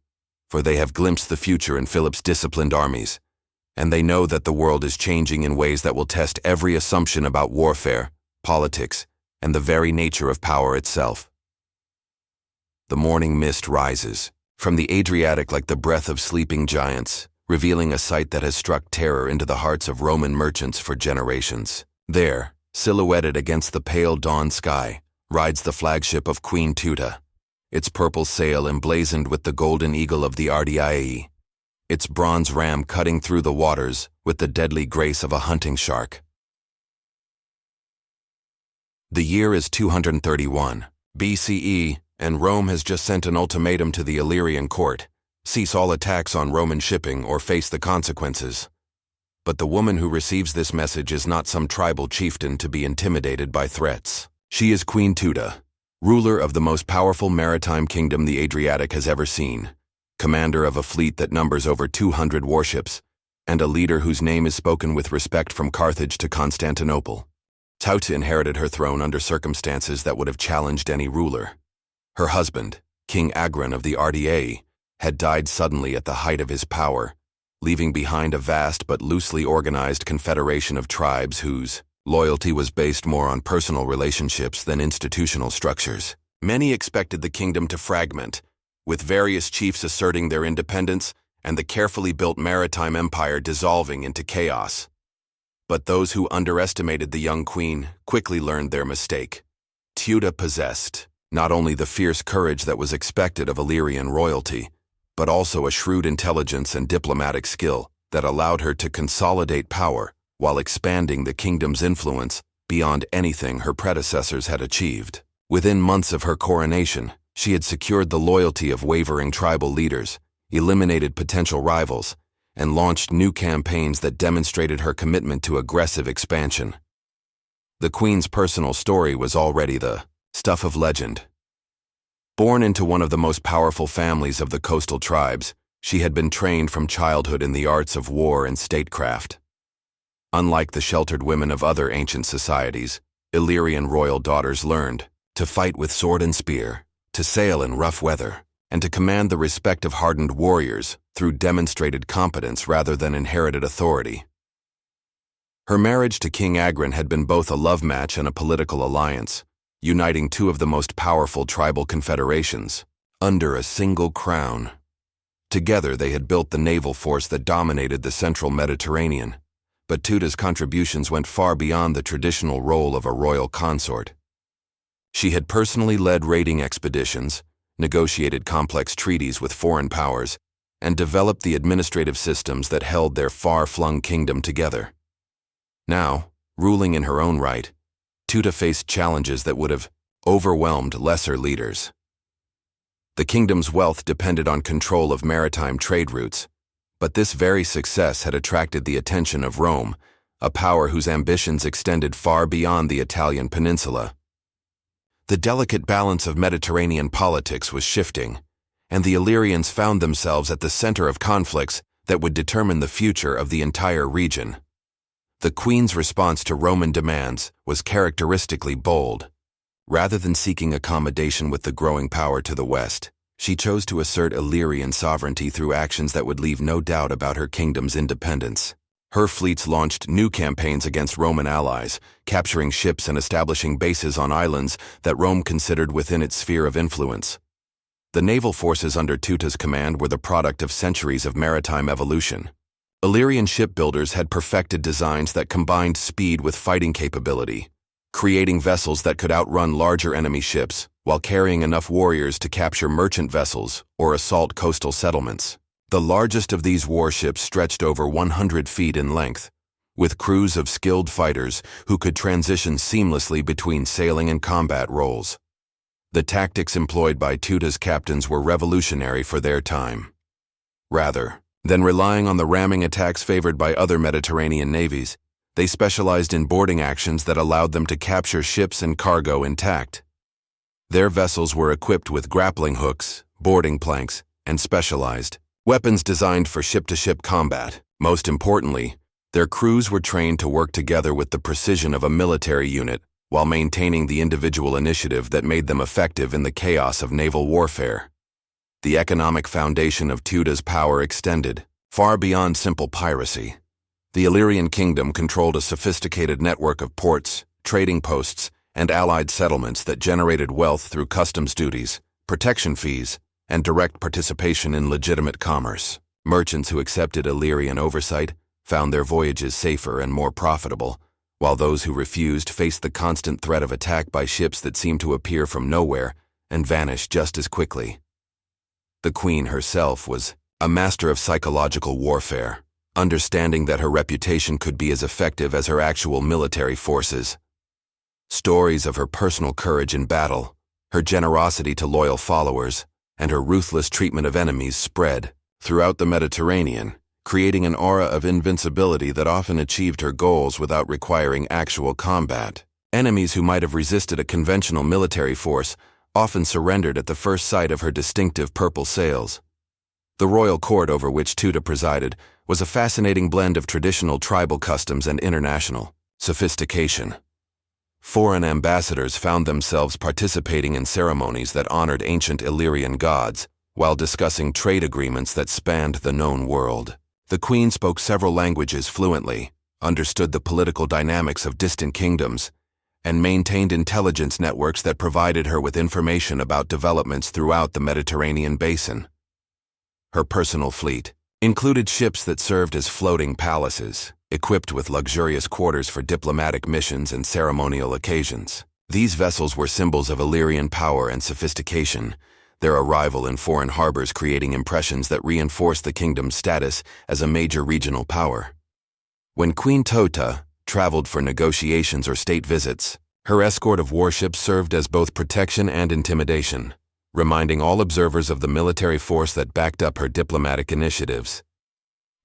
for they have glimpsed the future in Philip's disciplined armies, and they know that the world is changing in ways that will test every assumption about warfare, politics, and the very nature of power itself. The morning mist rises from the Adriatic like the breath of sleeping giants, revealing a sight that has struck terror into the hearts of Roman merchants for generations. There, silhouetted against the pale dawn sky, rides the flagship of Queen Teuta, its purple sail emblazoned with the golden eagle of the Adriatic, its bronze ram cutting through the waters with the deadly grace of a hunting shark. The year is 231 BCE, and Rome has just sent an ultimatum to the Illyrian court: cease all attacks on Roman shipping or face the consequences. But the woman who receives this message is not some tribal chieftain to be intimidated by threats. She is Queen Teuta, ruler of the most powerful maritime kingdom the Adriatic has ever seen, commander of a fleet that numbers over 200 warships, and a leader whose name is spoken with respect from Carthage to Constantinople. Teuta inherited her throne under circumstances that would have challenged any ruler. Her husband, King Agron of the Adriatic, had died suddenly at the height of his power, leaving behind a vast but loosely organized confederation of tribes whose loyalty was based more on personal relationships than institutional structures. Many expected the kingdom to fragment, with various chiefs asserting their independence and the carefully built maritime empire dissolving into chaos. But those who underestimated the young queen quickly learned their mistake. Teuta possessed not only the fierce courage that was expected of Illyrian royalty, but also a shrewd intelligence and diplomatic skill that allowed her to consolidate power while expanding the kingdom's influence beyond anything her predecessors had achieved. Within months of her coronation, she had secured the loyalty of wavering tribal leaders, eliminated potential rivals, and launched new campaigns that demonstrated her commitment to aggressive expansion. The queen's personal story was already the stuff of legend. Born into one of the most powerful families of the coastal tribes, she had been trained from childhood in the arts of war and statecraft. Unlike the sheltered women of other ancient societies, Illyrian royal daughters learned to fight with sword and spear, to sail in rough weather, and to command the respect of hardened warriors through demonstrated competence rather than inherited authority. Her marriage to King Agrin had been both a love match and a political alliance, uniting two of the most powerful tribal confederations under a single crown. Together they had built the naval force that dominated the central Mediterranean, but Teuta's contributions went far beyond the traditional role of a royal consort. She had personally led raiding expeditions, negotiated complex treaties with foreign powers, and developed the administrative systems that held their far-flung kingdom together. Now, ruling in her own right, Teuta faced challenges that would have overwhelmed lesser leaders. The kingdom's wealth depended on control of maritime trade routes, but this very success had attracted the attention of Rome, a power whose ambitions extended far beyond the Italian peninsula. The delicate balance of Mediterranean politics was shifting, and the Illyrians found themselves at the center of conflicts that would determine the future of the entire region. The Queen's response to Roman demands was characteristically bold. Rather than seeking accommodation with the growing power to the west, she chose to assert Illyrian sovereignty through actions that would leave no doubt about her kingdom's independence. Her fleets launched new campaigns against Roman allies, capturing ships and establishing bases on islands that Rome considered within its sphere of influence. The naval forces under Teuta's command were the product of centuries of maritime evolution. Illyrian shipbuilders had perfected designs that combined speed with fighting capability, creating vessels that could outrun larger enemy ships while carrying enough warriors to capture merchant vessels or assault coastal settlements. The largest of these warships stretched over 100 feet in length, with crews of skilled fighters who could transition seamlessly between sailing and combat roles. The tactics employed by Teuta's captains were revolutionary for their time. Rather than relying on the ramming attacks favored by other Mediterranean navies, they specialized in boarding actions that allowed them to capture ships and cargo intact. Their vessels were equipped with grappling hooks, boarding planks, and specialized weapons designed for ship-to-ship combat. Most importantly, their crews were trained to work together with the precision of a military unit while maintaining the individual initiative that made them effective in the chaos of naval warfare. The economic foundation of Teuta's power extended far beyond simple piracy. The Illyrian kingdom controlled a sophisticated network of ports, trading posts, and allied settlements that generated wealth through customs duties, protection fees, and direct participation in legitimate commerce. Merchants who accepted Illyrian oversight found their voyages safer and more profitable, while those who refused faced the constant threat of attack by ships that seemed to appear from nowhere and vanish just as quickly. The Queen herself was a master of psychological warfare, understanding that her reputation could be as effective as her actual military forces. Stories of her personal courage in battle, her generosity to loyal followers, and her ruthless treatment of enemies spread throughout the Mediterranean, creating an aura of invincibility that often achieved her goals without requiring actual combat. Enemies who might have resisted a conventional military force often surrendered at the first sight of her distinctive purple sails. The royal court over which Teuta presided was a fascinating blend of traditional tribal customs and international sophistication. Foreign ambassadors found themselves participating in ceremonies that honored ancient Illyrian gods, while discussing trade agreements that spanned the known world. The Queen spoke several languages fluently, understood the political dynamics of distant kingdoms, and maintained intelligence networks that provided her with information about developments throughout the Mediterranean basin. Her personal fleet included ships that served as floating palaces, equipped with luxurious quarters for diplomatic missions and ceremonial occasions. These vessels were symbols of Illyrian power and sophistication, their arrival in foreign harbors creating impressions that reinforced the kingdom's status as a major regional power. When Queen Teuta traveled for negotiations or state visits, her escort of warships served as both protection and intimidation, reminding all observers of the military force that backed up her diplomatic initiatives.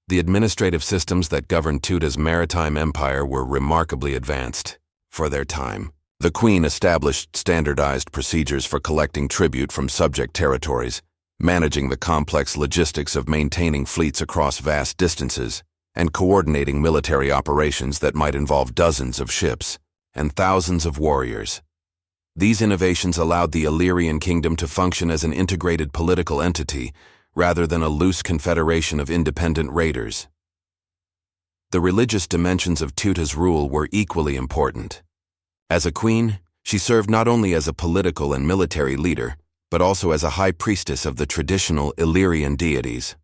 The administrative systems that governed Teuta's maritime empire were remarkably advanced for their time. The Queen established standardized procedures for collecting tribute from subject territories, managing the complex logistics of maintaining fleets across vast distances, and coordinating military operations that might involve dozens of ships and thousands of warriors. These innovations allowed the Illyrian kingdom to function as an integrated political entity rather than a loose confederation of independent raiders. The religious dimensions of Teuta's rule were equally important. As a queen, she served not only as a political and military leader, but also as a high priestess of the traditional Illyrian deities.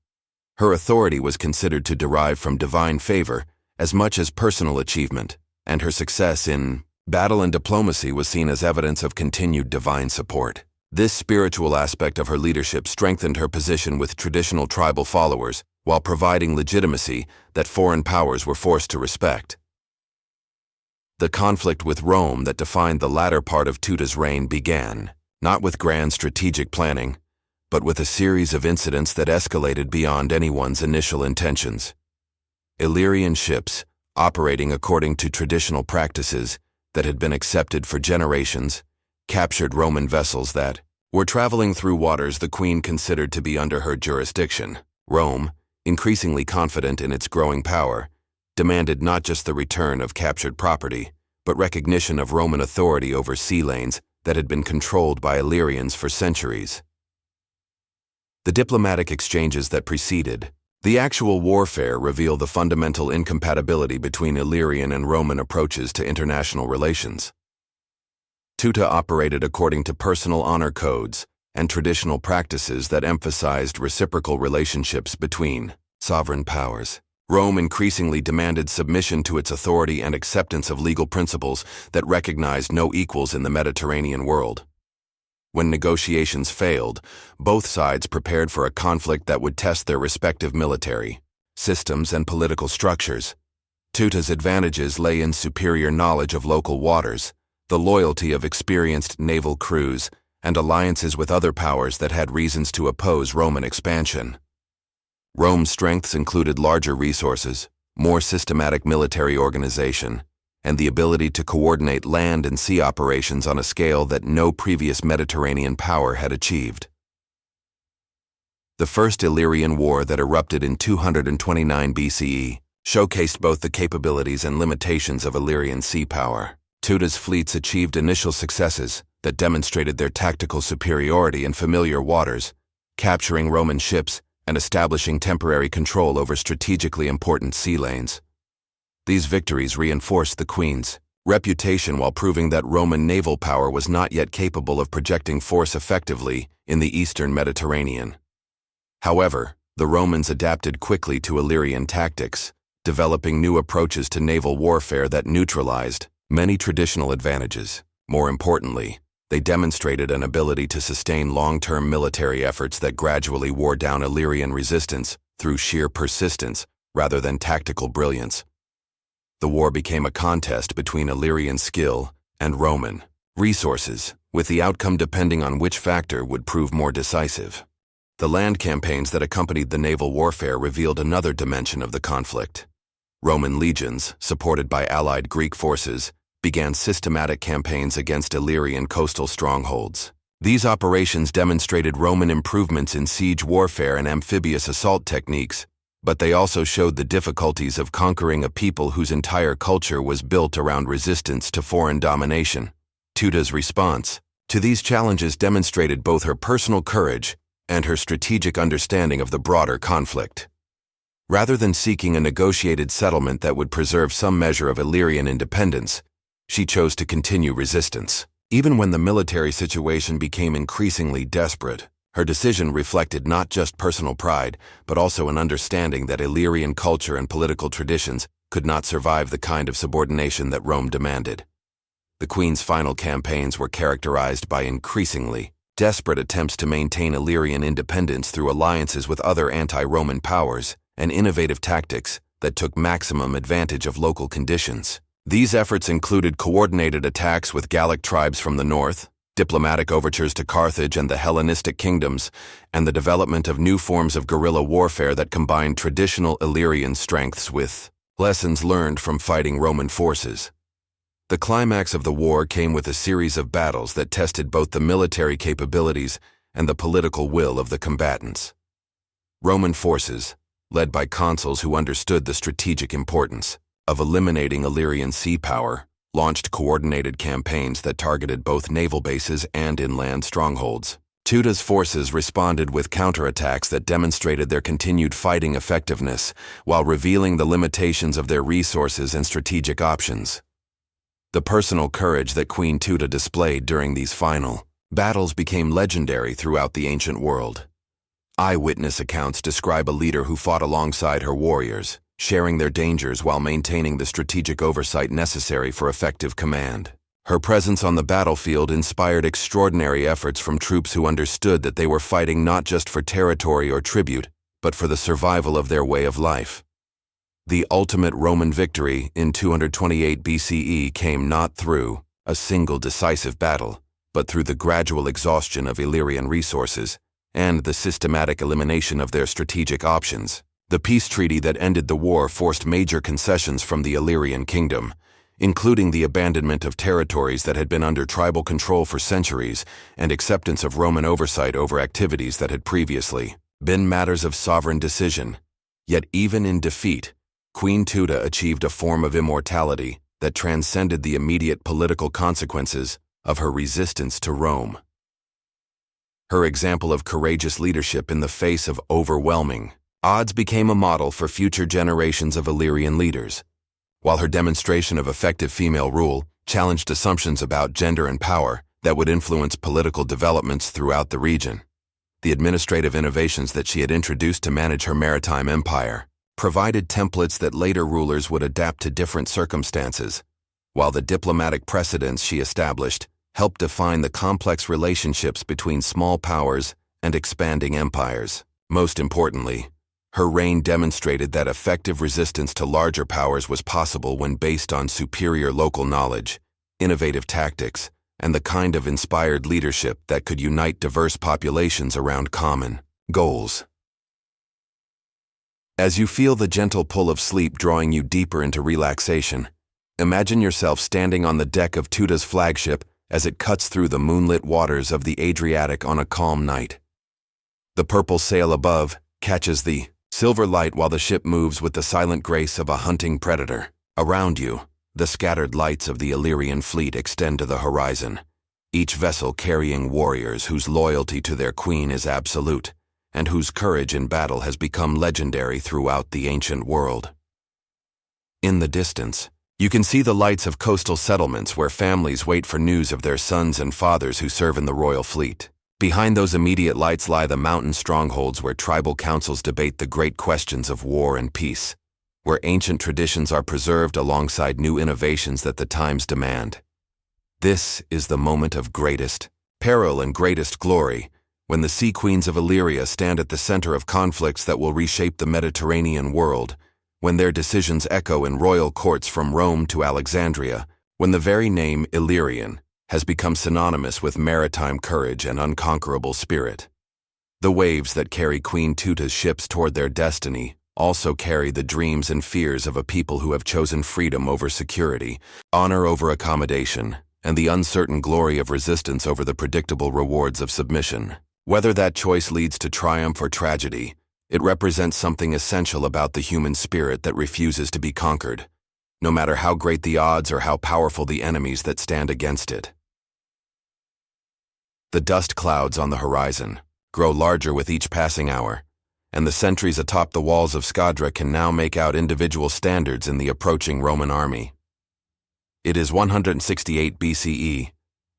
Her authority was considered to derive from divine favor as much as personal achievement, and her success in battle and diplomacy was seen as evidence of continued divine support. This spiritual aspect of her leadership strengthened her position with traditional tribal followers, while providing legitimacy that foreign powers were forced to respect. The conflict with Rome that defined the latter part of Teuta's reign began, not with grand strategic planning, but with a series of incidents that escalated beyond anyone's initial intentions. Illyrian ships, operating according to traditional practices that had been accepted for generations, captured Roman vessels that were traveling through waters the queen considered to be under her jurisdiction. Rome, increasingly confident in its growing power, demanded not just the return of captured property, but recognition of Roman authority over sea lanes that had been controlled by Illyrians for centuries. The diplomatic exchanges that preceded the actual warfare reveal the fundamental incompatibility between Illyrian and Roman approaches to international relations. Teuta operated according to personal honor codes and traditional practices that emphasized reciprocal relationships between sovereign powers. Rome increasingly demanded submission to its authority and acceptance of legal principles that recognized no equals in the Mediterranean world. When negotiations failed, both sides prepared for a conflict that would test their respective military systems and political structures. Teuta's advantages lay in superior knowledge of local waters, the loyalty of experienced naval crews, and alliances with other powers that had reasons to oppose Roman expansion. Rome's strengths included larger resources, more systematic military organization, and the ability to coordinate land and sea operations on a scale that no previous Mediterranean power had achieved. The First Illyrian War that erupted in 229 BCE showcased both the capabilities and limitations of Illyrian sea power. Teuta's fleets achieved initial successes that demonstrated their tactical superiority in familiar waters, capturing Roman ships and establishing temporary control over strategically important sea lanes. These victories reinforced the queen's reputation while proving that Roman naval power was not yet capable of projecting force effectively in the eastern Mediterranean. However, the Romans adapted quickly to Illyrian tactics, developing new approaches to naval warfare that neutralized many traditional advantages. More importantly, they demonstrated an ability to sustain long-term military efforts that gradually wore down Illyrian resistance through sheer persistence rather than tactical brilliance. The war became a contest between Illyrian skill and Roman resources, with the outcome depending on which factor would prove more decisive. The land campaigns that accompanied the naval warfare revealed another dimension of the conflict. Roman legions, supported by allied Greek forces, began systematic campaigns against Illyrian coastal strongholds. These operations demonstrated Roman improvements in siege warfare and amphibious assault techniques, but they also showed the difficulties of conquering a people whose entire culture was built around resistance to foreign domination. Teuta's response to these challenges demonstrated both her personal courage and her strategic understanding of the broader conflict. Rather than seeking a negotiated settlement that would preserve some measure of Illyrian independence, she chose to continue resistance. Even when the military situation became increasingly desperate, her decision reflected not just personal pride, but also an understanding that Illyrian culture and political traditions could not survive the kind of subordination that Rome demanded. The queen's final campaigns were characterized by increasingly desperate attempts to maintain Illyrian independence through alliances with other anti-Roman powers and innovative tactics that took maximum advantage of local conditions. These efforts included coordinated attacks with Gallic tribes from the north, diplomatic overtures to Carthage and the Hellenistic kingdoms, and the development of new forms of guerrilla warfare that combined traditional Illyrian strengths with lessons learned from fighting Roman forces. The climax of the war came with a series of battles that tested both the military capabilities and the political will of the combatants. Roman forces, led by consuls who understood the strategic importance of eliminating Illyrian sea power, launched coordinated campaigns that targeted both naval bases and inland strongholds. Teuta's forces responded with counterattacks that demonstrated their continued fighting effectiveness, while revealing the limitations of their resources and strategic options. The personal courage that Queen Teuta displayed during these final battles became legendary throughout the ancient world. Eyewitness accounts describe a leader who fought alongside her warriors, sharing their dangers while maintaining the strategic oversight necessary for effective command. Her presence on the battlefield inspired extraordinary efforts from troops who understood that they were fighting not just for territory or tribute, but for the survival of their way of life. The ultimate Roman victory in 228 BCE came not through a single decisive battle, but through the gradual exhaustion of Illyrian resources and the systematic elimination of their strategic options. The peace treaty that ended the war forced major concessions from the Illyrian kingdom, including the abandonment of territories that had been under tribal control for centuries and acceptance of Roman oversight over activities that had previously been matters of sovereign decision. Yet even in defeat, Queen Teuta achieved a form of immortality that transcended the immediate political consequences of her resistance to Rome. Her example of courageous leadership in the face of overwhelming odds became a model for future generations of Illyrian leaders, while her demonstration of effective female rule challenged assumptions about gender and power that would influence political developments throughout the region. The administrative innovations that she had introduced to manage her maritime empire provided templates that later rulers would adapt to different circumstances, while the diplomatic precedents she established helped define the complex relationships between small powers and expanding empires. Most importantly, her reign demonstrated that effective resistance to larger powers was possible when based on superior local knowledge, innovative tactics, and the kind of inspired leadership that could unite diverse populations around common goals. As you feel the gentle pull of sleep drawing you deeper into relaxation, imagine yourself standing on the deck of Teuta's flagship as it cuts through the moonlit waters of the Adriatic on a calm night. The purple sail above catches the silver light while the ship moves with the silent grace of a hunting predator. Around you, the scattered lights of the Illyrian fleet extend to the horizon, each vessel carrying warriors whose loyalty to their queen is absolute, and whose courage in battle has become legendary throughout the ancient world. In the distance, you can see the lights of coastal settlements where families wait for news of their sons and fathers who serve in the royal fleet. Behind those immediate lights lie the mountain strongholds where tribal councils debate the great questions of war and peace, where ancient traditions are preserved alongside new innovations that the times demand. This is the moment of greatest peril and greatest glory, when the sea queens of Illyria stand at the center of conflicts that will reshape the Mediterranean world, when their decisions echo in royal courts from Rome to Alexandria, when the very name Illyrian has become synonymous with maritime courage and unconquerable spirit. The waves that carry Queen Teuta's ships toward their destiny also carry the dreams and fears of a people who have chosen freedom over security, honor over accommodation, and the uncertain glory of resistance over the predictable rewards of submission. Whether that choice leads to triumph or tragedy, it represents something essential about the human spirit that refuses to be conquered, no matter how great the odds or how powerful the enemies that stand against it. The dust clouds on the horizon grow larger with each passing hour, and the sentries atop the walls of Skadra can now make out individual standards in the approaching Roman army. It is 168 BCE,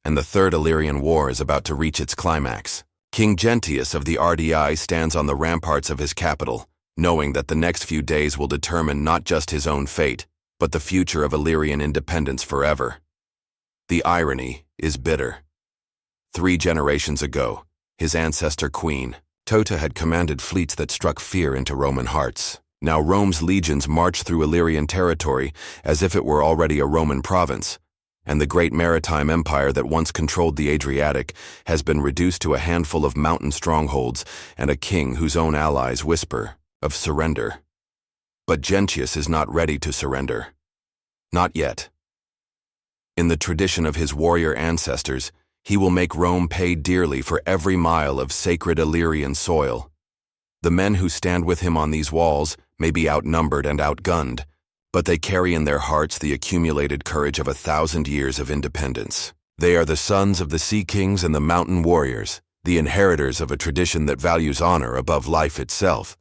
and the Third Illyrian War is about to reach its climax. King Gentius of the RDI stands on the ramparts of his capital, knowing that the next few days will determine not just his own fate, but the future of Illyrian independence forever. The irony is bitter. 3 generations ago, his ancestor Queen Teuta had commanded fleets that struck fear into Roman hearts. Now Rome's legions march through Illyrian territory as if it were already a Roman province, and the great maritime empire that once controlled the Adriatic has been reduced to a handful of mountain strongholds and a king whose own allies whisper of surrender. But Gentius is not ready to surrender. Not yet. In the tradition of his warrior ancestors, he will make Rome pay dearly for every mile of sacred Illyrian soil. The men who stand with him on these walls may be outnumbered and outgunned, but they carry in their hearts the accumulated courage of 1,000 years of independence. They are the sons of the sea kings and the mountain warriors, the inheritors of a tradition that values honor above life itself.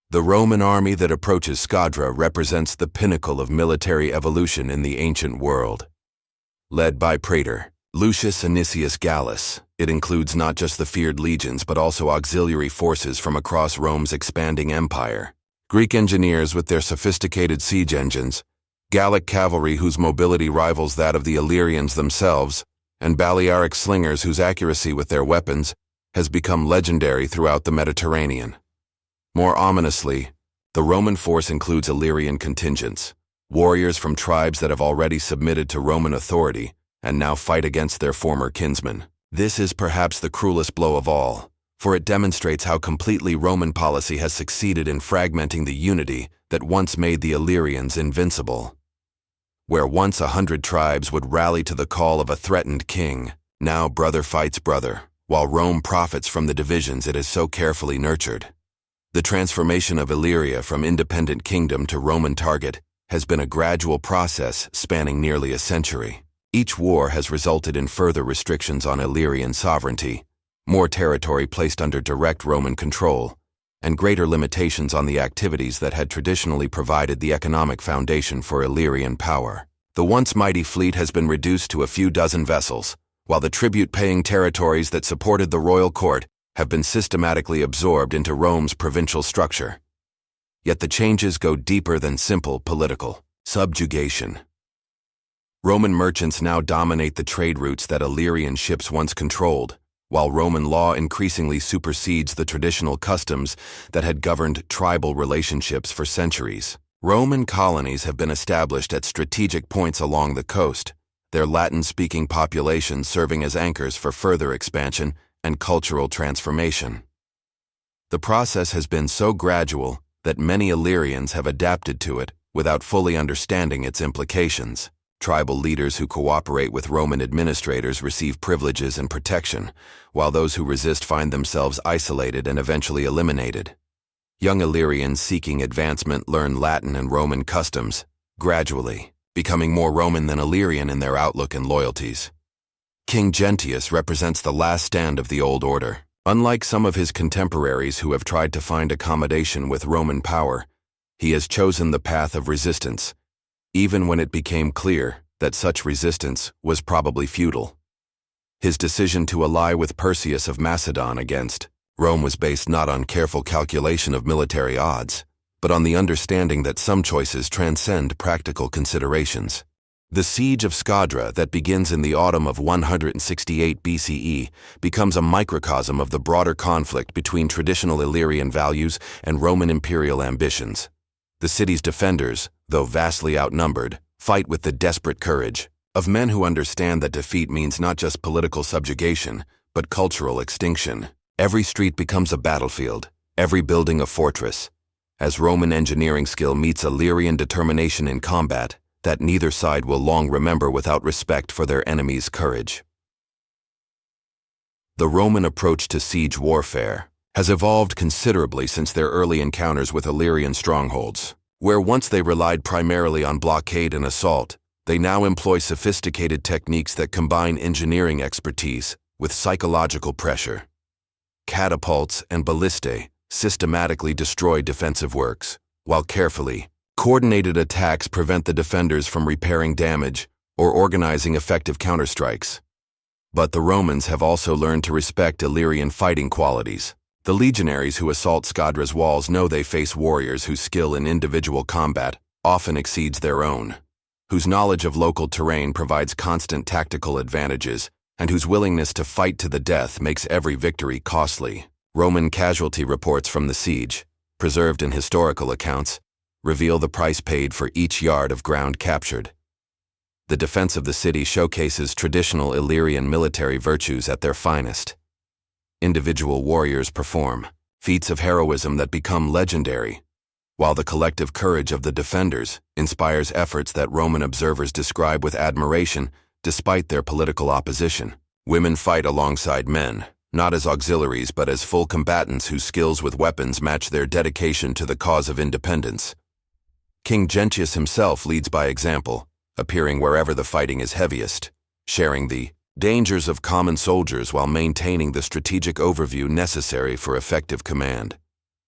The Roman army that approaches Skadra represents the pinnacle of military evolution in the ancient world. Led by Praetor Lucius Anicius Gallus, it includes not just the feared legions but also auxiliary forces from across Rome's expanding empire. Greek engineers with their sophisticated siege engines, Gallic cavalry whose mobility rivals that of the Illyrians themselves, and Balearic slingers whose accuracy with their weapons has become legendary throughout the Mediterranean. More ominously, the Roman force includes Illyrian contingents, warriors from tribes that have already submitted to Roman authority and now fight against their former kinsmen. This is perhaps the cruelest blow of all, for it demonstrates how completely Roman policy has succeeded in fragmenting the unity that once made the Illyrians invincible. Where once 100 tribes would rally to the call of a threatened king, now brother fights brother, while Rome profits from the divisions it has so carefully nurtured. The transformation of Illyria from independent kingdom to Roman target has been a gradual process spanning nearly a century. Each war has resulted in further restrictions on Illyrian sovereignty, more territory placed under direct Roman control, and greater limitations on the activities that had traditionally provided the economic foundation for Illyrian power. The once mighty fleet has been reduced to a few dozen vessels, while the tribute-paying territories that supported the royal court have been systematically absorbed into Rome's provincial structure. Yet the changes go deeper than simple political subjugation. Roman merchants now dominate the trade routes that Illyrian ships once controlled, while Roman law increasingly supersedes the traditional customs that had governed tribal relationships for centuries. Roman colonies have been established at strategic points along the coast, their Latin-speaking populations serving as anchors for further expansion and cultural transformation. The process has been so gradual that many Illyrians have adapted to it without fully understanding its implications. Tribal leaders who cooperate with Roman administrators receive privileges and protection, while those who resist find themselves isolated and eventually eliminated. Young Illyrians seeking advancement learn Latin and Roman customs, gradually becoming more Roman than Illyrian in their outlook and loyalties. King Gentius represents the last stand of the old order. Unlike some of his contemporaries who have tried to find accommodation with Roman power, he has chosen the path of resistance, even when it became clear that such resistance was probably futile. His decision to ally with Perseus of Macedon against Rome was based not on careful calculation of military odds, but on the understanding that some choices transcend practical considerations. The siege of Skadra that begins in the autumn of 168 BCE becomes a microcosm of the broader conflict between traditional Illyrian values and Roman imperial ambitions. The city's defenders, though vastly outnumbered, fight with the desperate courage of men who understand that defeat means not just political subjugation, but cultural extinction. Every street becomes a battlefield, every building a fortress. As Roman engineering skill meets Illyrian determination in combat, that neither side will long remember without respect for their enemy's courage. The Roman approach to siege warfare has evolved considerably since their early encounters with Illyrian strongholds. Where once they relied primarily on blockade and assault, they now employ sophisticated techniques that combine engineering expertise with psychological pressure. Catapults and ballistae systematically destroy defensive works, while carefully coordinated attacks prevent the defenders from repairing damage or organizing effective counterstrikes. But the Romans have also learned to respect Illyrian fighting qualities. The legionaries who assault Skadra's walls know they face warriors whose skill in individual combat often exceeds their own, whose knowledge of local terrain provides constant tactical advantages, and whose willingness to fight to the death makes every victory costly. Roman casualty reports from the siege, preserved in historical accounts, reveal the price paid for each yard of ground captured. The defense of the city showcases traditional Illyrian military virtues at their finest. Individual warriors perform feats of heroism that become legendary, while the collective courage of the defenders inspires efforts that Roman observers describe with admiration despite their political opposition. Women fight alongside men, not as auxiliaries but as full combatants whose skills with weapons match their dedication to the cause of independence. King Gentius himself leads by example, appearing wherever the fighting is heaviest, sharing the dangers of common soldiers while maintaining the strategic overview necessary for effective command.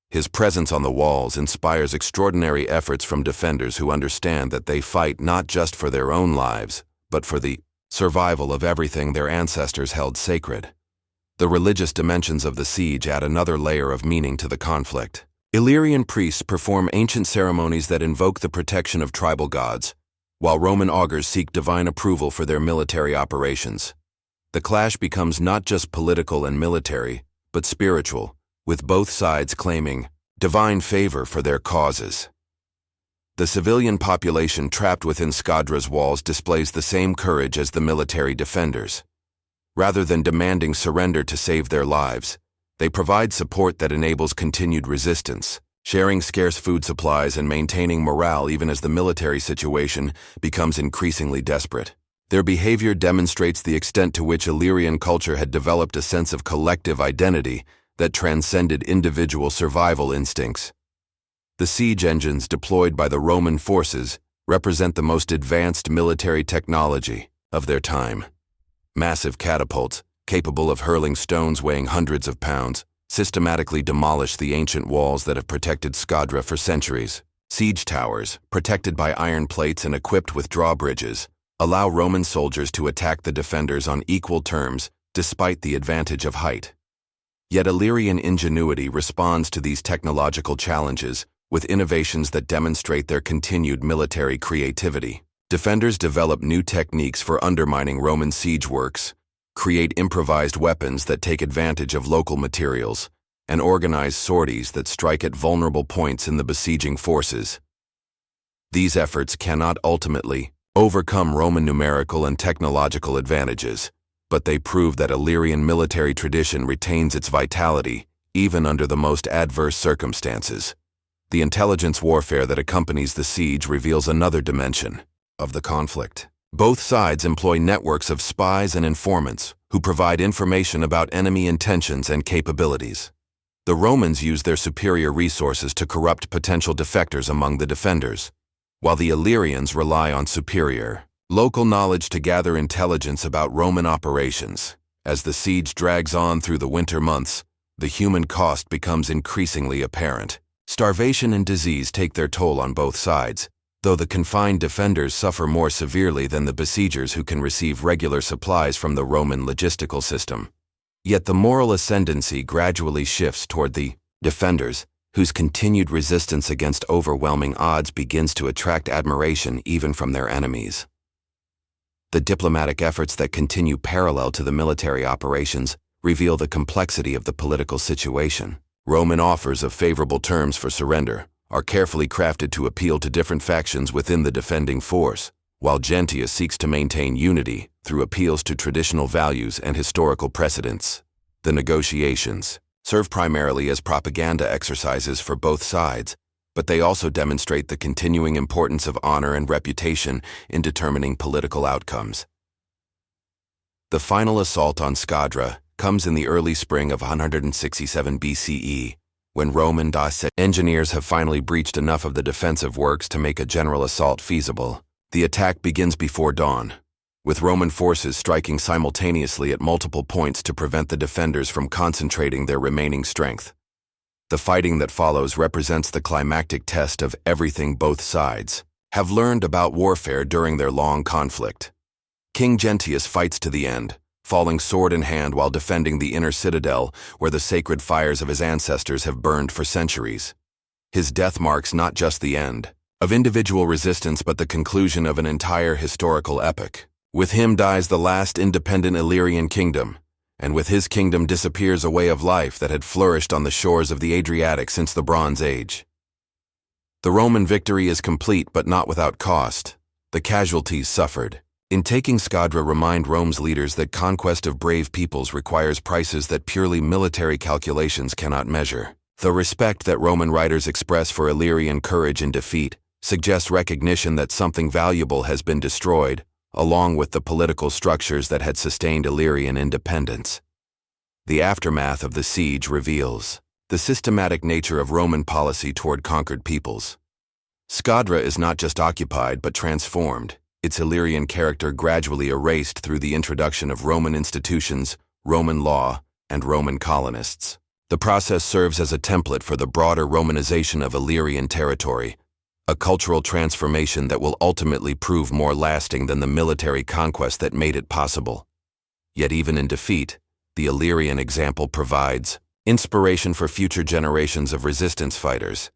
His presence on the walls inspires extraordinary efforts from defenders who understand that they fight not just for their own lives, but for the survival of everything their ancestors held sacred. The religious dimensions of the siege add another layer of meaning to the conflict. Illyrian priests perform ancient ceremonies that invoke the protection of tribal gods, while Roman augurs seek divine approval for their military operations. The clash becomes not just political and military, but spiritual, with both sides claiming divine favor for their causes. The civilian population trapped within Skadra's walls displays the same courage as the military defenders. Rather than demanding surrender to save their lives, they provide support that enables continued resistance, sharing scarce food supplies and maintaining morale even as the military situation becomes increasingly desperate. Their behavior demonstrates the extent to which Illyrian culture had developed a sense of collective identity that transcended individual survival instincts. The siege engines deployed by the Roman forces represent the most advanced military technology of their time. Massive catapults, capable of hurling stones weighing hundreds of pounds, systematically demolish the ancient walls that have protected Skadra for centuries. Siege towers, protected by iron plates and equipped with drawbridges, allow Roman soldiers to attack the defenders on equal terms despite the advantage of height. Yet Illyrian ingenuity responds to these technological challenges with innovations that demonstrate their continued military creativity. Defenders develop new techniques for undermining Roman siege works, create improvised weapons that take advantage of local materials, and organize sorties that strike at vulnerable points in the besieging forces. These efforts cannot ultimately overcome Roman numerical and technological advantages, but they prove that Illyrian military tradition retains its vitality even under the most adverse circumstances. The intelligence warfare that accompanies the siege reveals another dimension of the conflict. Both sides employ networks of spies and informants who provide information about enemy intentions and capabilities. The Romans use their superior resources to corrupt potential defectors among the defenders, while the Illyrians rely on superior local knowledge to gather intelligence about Roman operations. As the siege drags on through the winter months, the human cost becomes increasingly apparent. Starvation and disease take their toll on both sides, though the confined defenders suffer more severely than the besiegers who can receive regular supplies from the Roman logistical system. Yet the moral ascendancy gradually shifts toward the defenders, whose continued resistance against overwhelming odds begins to attract admiration even from their enemies. The diplomatic efforts that continue parallel to the military operations reveal the complexity of the political situation. Roman offers of favorable terms for surrender are carefully crafted to appeal to different factions within the defending force, while Gentius seeks to maintain unity through appeals to traditional values and historical precedents. The negotiations serve primarily as propaganda exercises for both sides, but they also demonstrate the continuing importance of honor and reputation in determining political outcomes. The final assault on Skadra comes in the early spring of 167 BCE, when Roman engineers have finally breached enough of the defensive works to make a general assault feasible. The attack begins before dawn, with Roman forces striking simultaneously at multiple points to prevent the defenders from concentrating their remaining strength. The fighting that follows represents the climactic test of everything both sides have learned about warfare during their long conflict. King Gentius fights to the end, falling sword in hand while defending the inner citadel where the sacred fires of his ancestors have burned for centuries. His death marks not just the end of individual resistance but the conclusion of an entire historical epoch. With him dies the last independent Illyrian kingdom, and with his kingdom disappears a way of life that had flourished on the shores of the Adriatic since the Bronze Age. The Roman victory is complete but not without cost. The casualties suffered in taking Skadra remind Rome's leaders that conquest of brave peoples requires prices that purely military calculations cannot measure. The respect that Roman writers express for Illyrian courage in defeat suggests recognition that something valuable has been destroyed, along with the political structures that had sustained Illyrian independence. The aftermath of the siege reveals the systematic nature of Roman policy toward conquered peoples. Skadra is not just occupied but transformed, its Illyrian character gradually erased through the introduction of Roman institutions, Roman law, and Roman colonists. The process serves as a template for the broader Romanization of Illyrian territory, a cultural transformation that will ultimately prove more lasting than the military conquest that made it possible. Yet even in defeat, the Illyrian example provides inspiration for future generations of resistance fighters.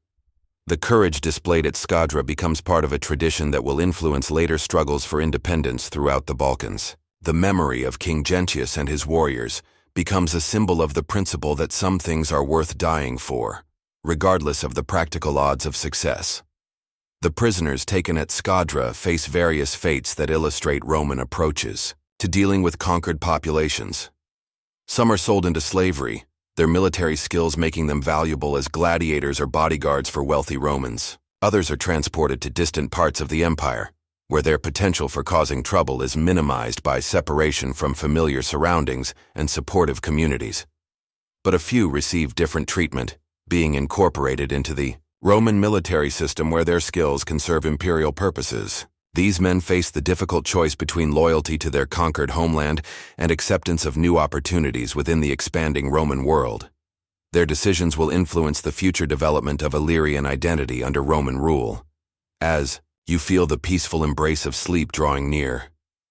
The courage displayed at Skadra becomes part of a tradition that will influence later struggles for independence throughout the Balkans. The memory of King Gentius and his warriors becomes a symbol of the principle that some things are worth dying for, regardless of the practical odds of success. The prisoners taken at Skadra face various fates that illustrate Roman approaches to dealing with conquered populations. Some are sold into slavery, their military skills making them valuable as gladiators or bodyguards for wealthy Romans. Others are transported to distant parts of the empire, where their potential for causing trouble is minimized by separation from familiar surroundings and supportive communities. But a few receive different treatment, being incorporated into the Roman military system where their skills can serve imperial purposes. These men face the difficult choice between loyalty to their conquered homeland and acceptance of new opportunities within the expanding Roman world. Their decisions will influence the future development of Illyrian identity under Roman rule. As you feel the peaceful embrace of sleep drawing near,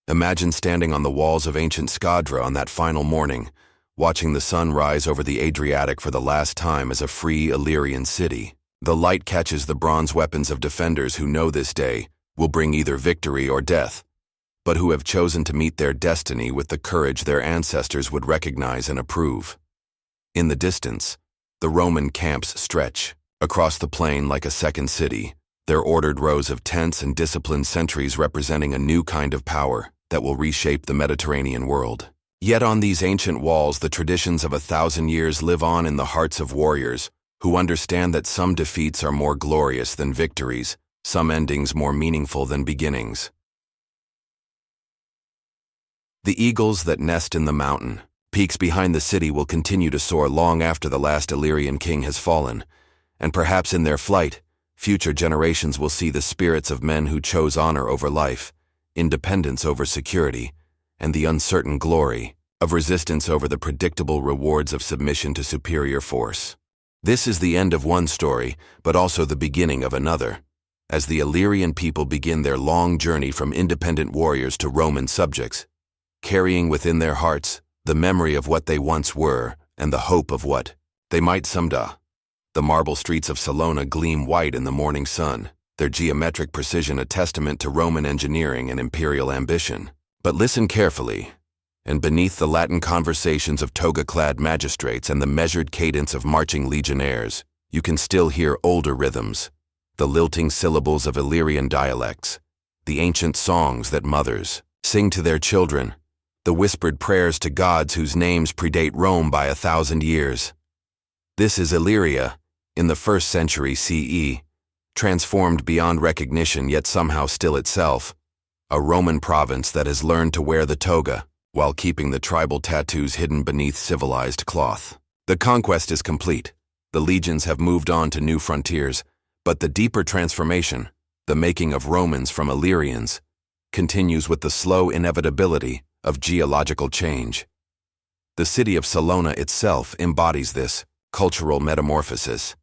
imagine standing on the walls of ancient Skadra on that final morning, watching the sun rise over the Adriatic for the last time as a free Illyrian city. The light catches the bronze weapons of defenders who know this day will bring either victory or death, but who have chosen to meet their destiny with the courage their ancestors would recognize and approve. In the distance, the Roman camps stretch across the plain like a second city, their ordered rows of tents and disciplined sentries representing a new kind of power that will reshape the Mediterranean world. Yet on these ancient walls, the traditions of 1,000 years live on in the hearts of warriors who understand that some defeats are more glorious than victories, some endings more meaningful than beginnings. The eagles that nest in the mountain peaks behind the city will continue to soar long after the last Illyrian king has fallen, and perhaps in their flight, future generations will see the spirits of men who chose honor over life, independence over security, and the uncertain glory of resistance over the predictable rewards of submission to superior force. This is the end of one story, but also the beginning of another, as the Illyrian people begin their long journey from independent warriors to Roman subjects, carrying within their hearts the memory of what they once were and the hope of what they might someday. The marble streets of Salona gleam white in the morning sun, their geometric precision a testament to Roman engineering and imperial ambition. But listen carefully, and beneath the Latin conversations of toga-clad magistrates and the measured cadence of marching legionnaires, you can still hear older rhythms, the lilting syllables of Illyrian dialects, the ancient songs that mothers sing to their children, the whispered prayers to gods whose names predate Rome by 1,000 years. This is Illyria, in the 1st century CE, transformed beyond recognition yet somehow still itself, a Roman province that has learned to wear the toga while keeping the tribal tattoos hidden beneath civilized cloth. The conquest is complete. The legions have moved on to new frontiers, but the deeper transformation, the making of Romans from Illyrians, continues with the slow inevitability of geological change. The city of Salona itself embodies this cultural metamorphosis.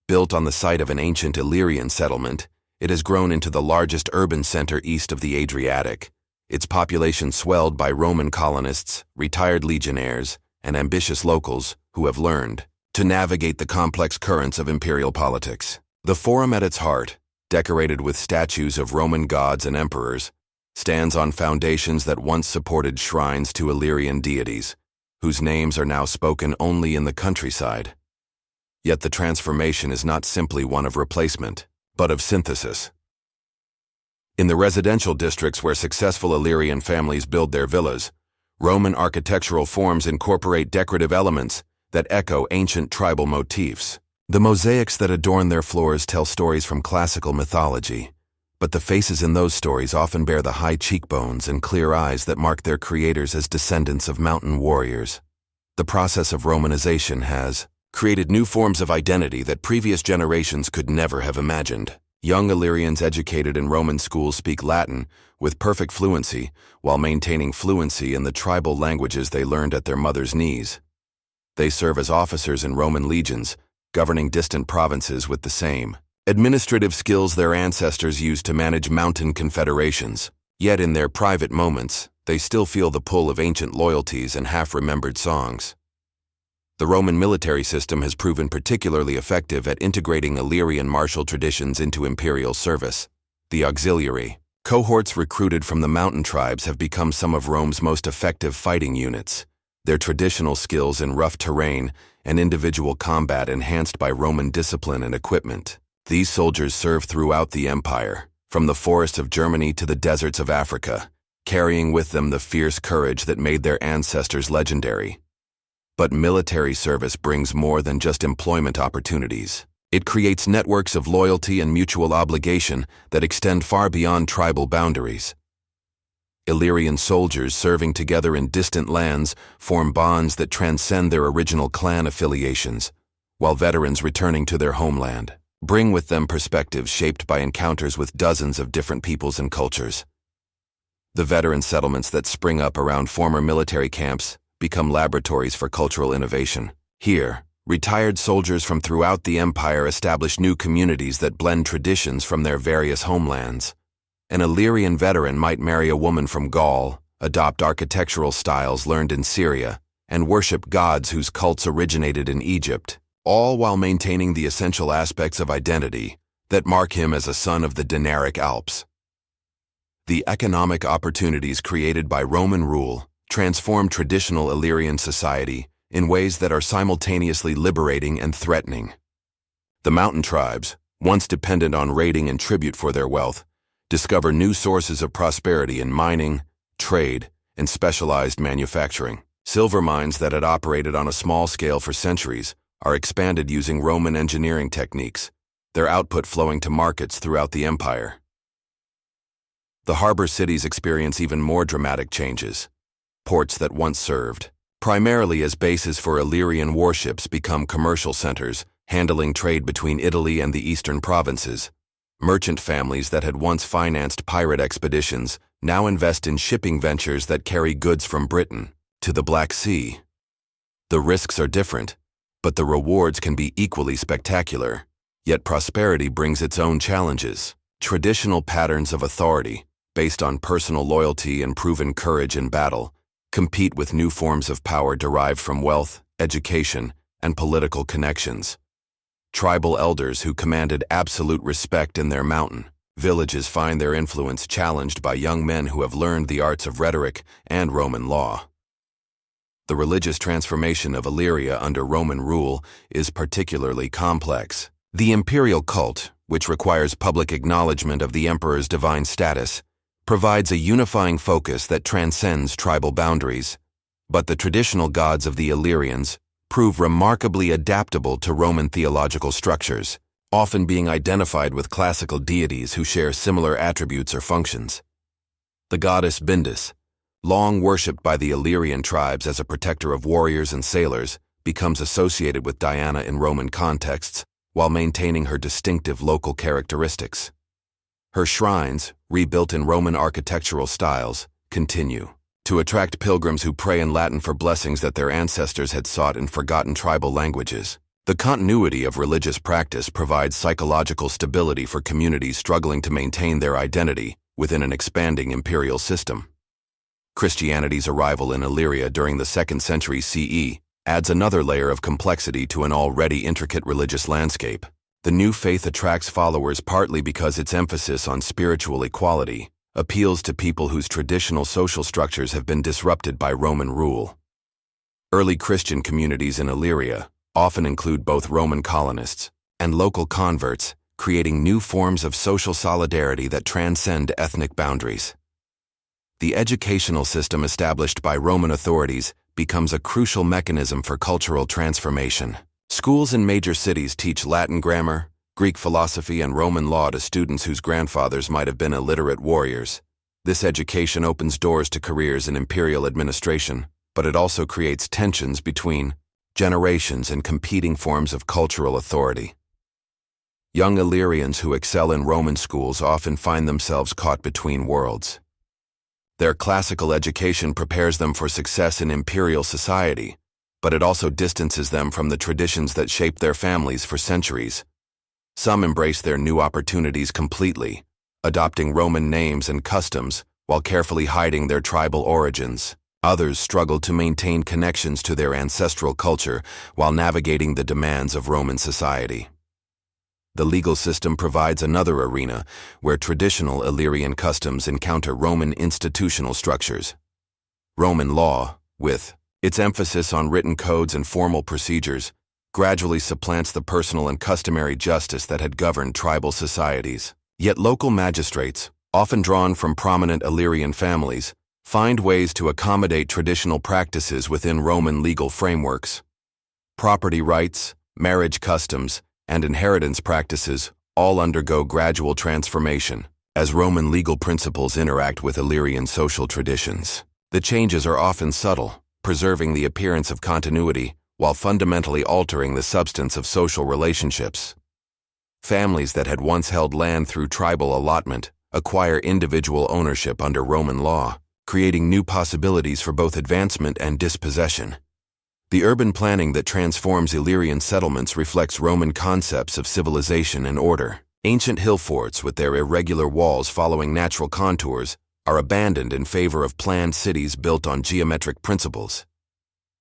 Built on the site of an ancient Illyrian settlement, it has grown into the largest urban center east of the Adriatic, its population swelled by Roman colonists, retired legionnaires, and ambitious locals who have learned to navigate the complex currents of imperial politics. The forum at its heart, decorated with statues of Roman gods and emperors, stands on foundations that once supported shrines to Illyrian deities, whose names are now spoken only in the countryside. Yet the transformation is not simply one of replacement, but of synthesis. In the residential districts where successful Illyrian families build their villas, Roman architectural forms incorporate decorative elements that echo ancient tribal motifs. The mosaics that adorn their floors tell stories from classical mythology, but the faces in those stories often bear the high cheekbones and clear eyes that mark their creators as descendants of mountain warriors. The process of Romanization has created new forms of identity that previous generations could never have imagined. Young Illyrians educated in Roman schools speak Latin with perfect fluency while maintaining fluency in the tribal languages they learned at their mother's knees. They serve as officers in Roman legions, governing distant provinces with the same administrative skills their ancestors used to manage mountain confederations. Yet in their private moments, they still feel the pull of ancient loyalties and half-remembered songs. The Roman military system has proven particularly effective at integrating Illyrian martial traditions into imperial service. The auxiliary cohorts recruited from the mountain tribes have become some of Rome's most effective fighting units, their traditional skills in rough terrain and individual combat enhanced by Roman discipline and equipment. These soldiers serve throughout the empire, from the forests of Germany to the deserts of Africa, carrying with them the fierce courage that made their ancestors legendary. But military service brings more than just employment opportunities. It creates networks of loyalty and mutual obligation that extend far beyond tribal boundaries. Illyrian soldiers serving together in distant lands form bonds that transcend their original clan affiliations, while veterans returning to their homeland bring with them perspectives shaped by encounters with dozens of different peoples and cultures. The veteran settlements that spring up around former military camps become laboratories for cultural innovation. Here, retired soldiers from throughout the empire establish new communities that blend traditions from their various homelands. An Illyrian veteran might marry a woman from Gaul, adopt architectural styles learned in Syria, and worship gods whose cults originated in Egypt, all while maintaining the essential aspects of identity that mark him as a son of the Dinaric Alps. The economic opportunities created by Roman rule transform traditional Illyrian society in ways that are simultaneously liberating and threatening. The mountain tribes, once dependent on raiding and tribute for their wealth, discover new sources of prosperity in mining, trade, and specialized manufacturing. Silver mines that had operated on a small scale for centuries are expanded using Roman engineering techniques, their output flowing to markets throughout the empire. The harbor cities experience even more dramatic changes. Ports that once served primarily as bases for Illyrian warships become commercial centers, handling trade between Italy and the eastern provinces. Merchant families that had once financed pirate expeditions now invest in shipping ventures that carry goods from Britain to the Black Sea. The risks are different, but the rewards can be equally spectacular. Yet prosperity brings its own challenges. Traditional patterns of authority, based on personal loyalty and proven courage in battle, compete with new forms of power derived from wealth, education, and political connections. Tribal elders who commanded absolute respect in their mountain villages find their influence challenged by young men who have learned the arts of rhetoric and Roman law. The religious transformation of Illyria under Roman rule is particularly complex. The imperial cult, which requires public acknowledgement of the emperor's divine status, provides a unifying focus that transcends tribal boundaries. But the traditional gods of the Illyrians prove remarkably adaptable to Roman theological structures, often being identified with classical deities who share similar attributes or functions. The goddess Bindis, long worshipped by the Illyrian tribes as a protector of warriors and sailors, becomes associated with Diana in Roman contexts while maintaining her distinctive local characteristics. Her shrines, rebuilt in Roman architectural styles, continue to attract pilgrims who pray in Latin for blessings that their ancestors had sought in forgotten tribal languages. The continuity of religious practice provides psychological stability for communities struggling to maintain their identity within an expanding imperial system. Christianity's arrival in Illyria during the 2nd century CE adds another layer of complexity to an already intricate religious landscape. The new faith attracts followers partly because its emphasis on spiritual equality appeals to people whose traditional social structures have been disrupted by Roman rule. Early Christian communities in Illyria often include both Roman colonists and local converts, creating new forms of social solidarity that transcend ethnic boundaries. The educational system established by Roman authorities becomes a crucial mechanism for cultural transformation. Schools in major cities teach Latin grammar, Greek philosophy, and Roman law to students whose grandfathers might have been illiterate warriors. This education opens doors to careers in imperial administration, but it also creates tensions between generations and competing forms of cultural authority. Young Illyrians who excel in Roman schools often find themselves caught between worlds. Their classical education prepares them for success in imperial society, but it also distances them from the traditions that shaped their families for centuries. Some embrace their new opportunities completely, adopting Roman names and customs while carefully hiding their tribal origins. Others struggle to maintain connections to their ancestral culture while navigating the demands of Roman society. The legal system provides another arena where traditional Illyrian customs encounter Roman institutional structures. Roman law, with its emphasis on written codes and formal procedures, gradually supplants the personal and customary justice that had governed tribal societies. Yet local magistrates, often drawn from prominent Illyrian families, find ways to accommodate traditional practices within Roman legal frameworks. Property rights, marriage customs, and inheritance practices all undergo gradual transformation as Roman legal principles interact with Illyrian social traditions. The changes are often subtle, preserving the appearance of continuity while fundamentally altering the substance of social relationships. Families that had once held land through tribal allotment acquire individual ownership under Roman law, creating new possibilities for both advancement and dispossession. The urban planning that transforms Illyrian settlements reflects Roman concepts of civilization and order. Ancient hill forts with their irregular walls following natural contours are abandoned in favor of planned cities built on geometric principles.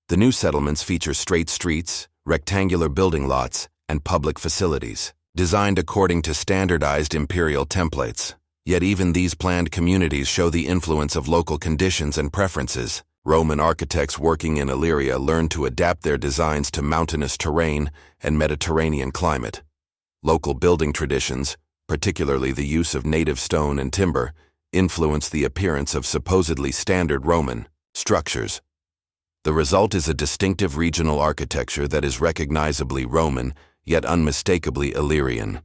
The new settlements feature straight streets, rectangular building lots, and public facilities, designed according to standardized imperial templates. Yet even these planned communities show the influence of local conditions and preferences. Roman architects working in Illyria learned to adapt their designs to mountainous terrain and Mediterranean climate. Local building traditions, particularly the use of native stone and timber, influenced the appearance of supposedly standard Roman structures. The result is a distinctive regional architecture that is recognizably Roman, yet unmistakably Illyrian.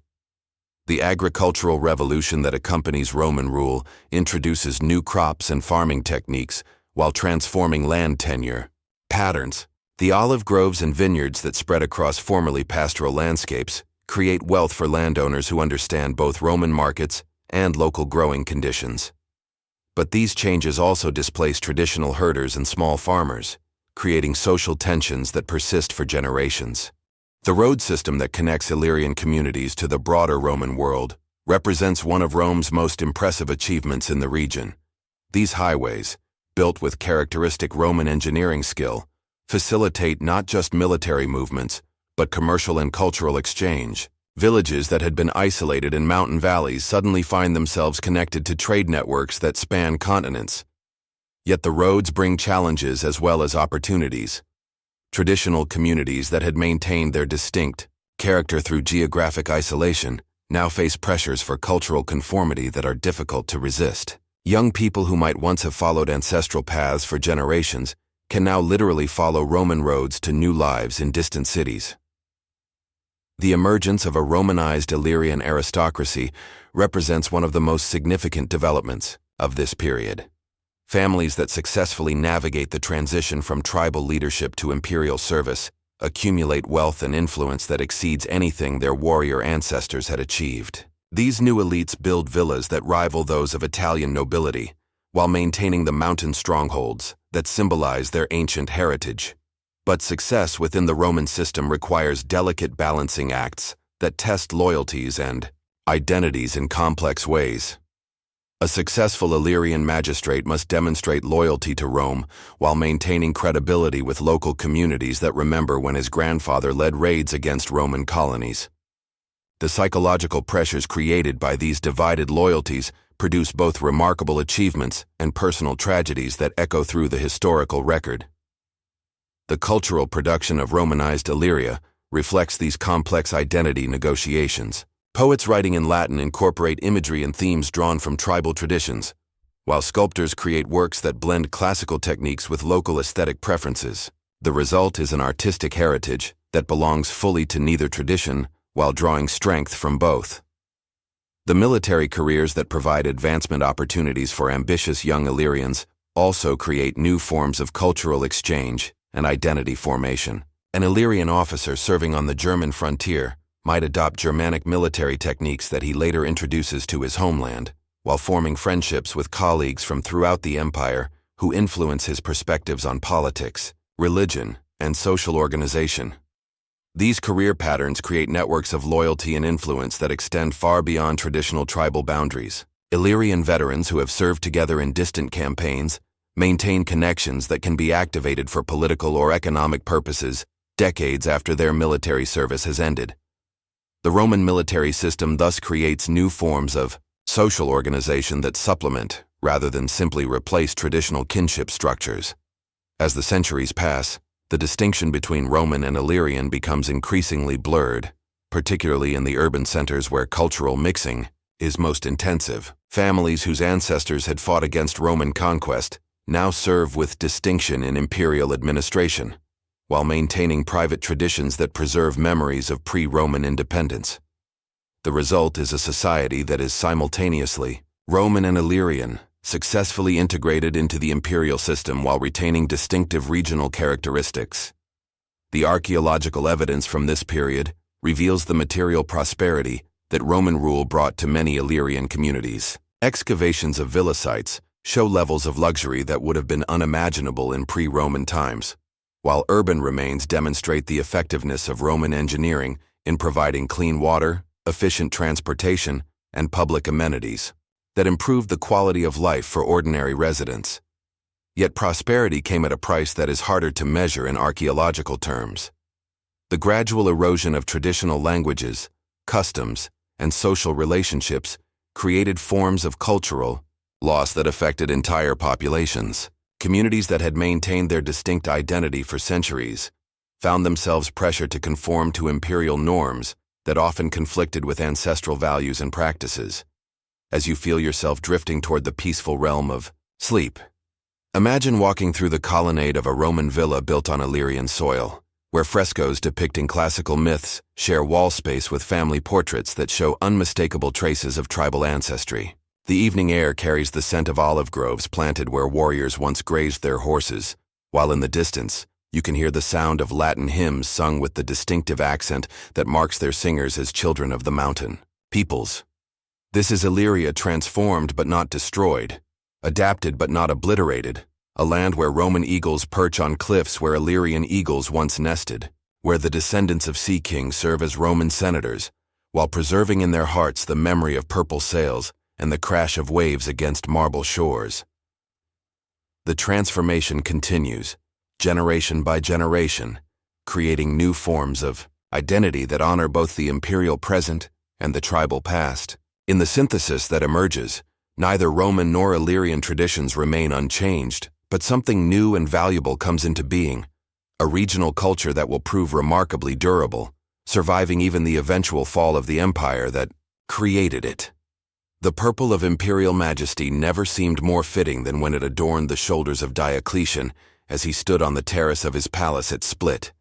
The agricultural revolution that accompanies Roman rule introduces new crops and farming techniques while transforming land tenure patterns. The olive groves and vineyards that spread across formerly pastoral landscapes create wealth for landowners who understand both Roman markets and local growing conditions. But these changes also displace traditional herders and small farmers, creating social tensions that persist for generations. The road system that connects Illyrian communities to the broader Roman world represents one of Rome's most impressive achievements in the region. These highways, built with characteristic Roman engineering skill, facilitate not just military movements, but commercial and cultural exchange. Villages that had been isolated in mountain valleys suddenly find themselves connected to trade networks that span continents. Yet the roads bring challenges as well as opportunities. Traditional communities that had maintained their distinct character through geographic isolation now face pressures for cultural conformity that are difficult to resist. Young people who might once have followed ancestral paths for generations can now literally follow Roman roads to new lives in distant cities. The emergence of a Romanized Illyrian aristocracy represents one of the most significant developments of this period. Families that successfully navigate the transition from tribal leadership to imperial service accumulate wealth and influence that exceeds anything their warrior ancestors had achieved. These new elites build villas that rival those of Italian nobility, while maintaining the mountain strongholds that symbolize their ancient heritage. But success within the Roman system requires delicate balancing acts that test loyalties and identities in complex ways. A successful Illyrian magistrate must demonstrate loyalty to Rome while maintaining credibility with local communities that remember when his grandfather led raids against Roman colonies. The psychological pressures created by these divided loyalties produce both remarkable achievements and personal tragedies that echo through the historical record. The cultural production of Romanized Illyria reflects these complex identity negotiations. Poets writing in Latin incorporate imagery and themes drawn from tribal traditions, while sculptors create works that blend classical techniques with local aesthetic preferences. The result is an artistic heritage that belongs fully to neither tradition while drawing strength from both. The military careers that provide advancement opportunities for ambitious young Illyrians also create new forms of cultural exchange and identity formation. An Illyrian officer serving on the German frontier might adopt Germanic military techniques that he later introduces to his homeland, while forming friendships with colleagues from throughout the empire who influence his perspectives on politics, religion, and social organization. These career patterns create networks of loyalty and influence that extend far beyond traditional tribal boundaries. Illyrian veterans who have served together in distant campaigns maintain connections that can be activated for political or economic purposes decades after their military service has ended. The Roman military system thus creates new forms of social organization that supplement, rather than simply replace, traditional kinship structures. As the centuries pass, the distinction between Roman and Illyrian becomes increasingly blurred, particularly in the urban centers where cultural mixing is most intensive. Families whose ancestors had fought against Roman conquest now serve with distinction in imperial administration, while maintaining private traditions that preserve memories of pre-Roman independence. The result is a society that is simultaneously Roman and Illyrian, successfully integrated into the imperial system while retaining distinctive regional characteristics. The archaeological evidence from this period reveals the material prosperity that Roman rule brought to many Illyrian communities. Excavations of villa sites show levels of luxury that would have been unimaginable in pre-Roman times, while urban remains demonstrate the effectiveness of Roman engineering in providing clean water, efficient transportation, and public amenities that improved the quality of life for ordinary residents. Yet prosperity came at a price that is harder to measure in archaeological terms. The gradual erosion of traditional languages, customs, and social relationships created forms of cultural loss that affected entire populations. Communities that had maintained their distinct identity for centuries found themselves pressured to conform to imperial norms that often conflicted with ancestral values and practices. As you feel yourself drifting toward the peaceful realm of sleep, imagine walking through the colonnade of a Roman villa built on Illyrian soil, where frescoes depicting classical myths share wall space with family portraits that show unmistakable traces of tribal ancestry. The evening air carries the scent of olive groves planted where warriors once grazed their horses, while in the distance, you can hear the sound of Latin hymns sung with the distinctive accent that marks their singers as children of the mountain peoples. This is Illyria transformed but not destroyed, adapted but not obliterated, a land where Roman eagles perch on cliffs where Illyrian eagles once nested, where the descendants of sea kings serve as Roman senators, while preserving in their hearts the memory of purple sails and the crash of waves against marble shores. The transformation continues, generation by generation, creating new forms of identity that honor both the imperial present and the tribal past. In the synthesis that emerges, neither Roman nor Illyrian traditions remain unchanged, but something new and valuable comes into being, a regional culture that will prove remarkably durable, surviving even the eventual fall of the empire that created it. The purple of imperial majesty never seemed more fitting than when it adorned the shoulders of Diocletian as he stood on the terrace of his palace at Split,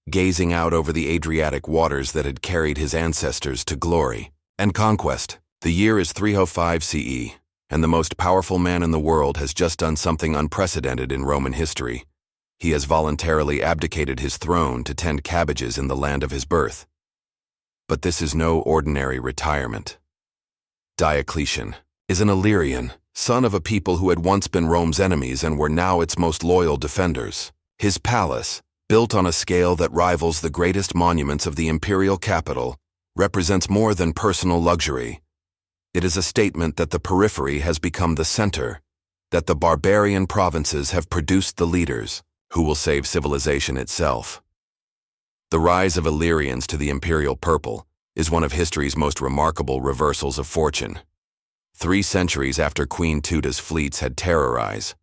gazing out over the Adriatic waters that had carried his ancestors to glory and conquest. The year is 305 CE, and the most powerful man in the world has just done something unprecedented in Roman history. He has voluntarily abdicated his throne to tend cabbages in the land of his birth. But this is no ordinary retirement. Diocletian is an Illyrian, son of a people who had once been Rome's enemies and were now its most loyal defenders. His palace, built on a scale that rivals the greatest monuments of the imperial capital, represents more than personal luxury. It is a statement that the periphery has become the center, that the barbarian provinces have produced the leaders who will save civilization itself. The rise of Illyrians to the imperial purple is one of history's most remarkable reversals of fortune. 3 centuries after Queen Teuta's fleets had terrorized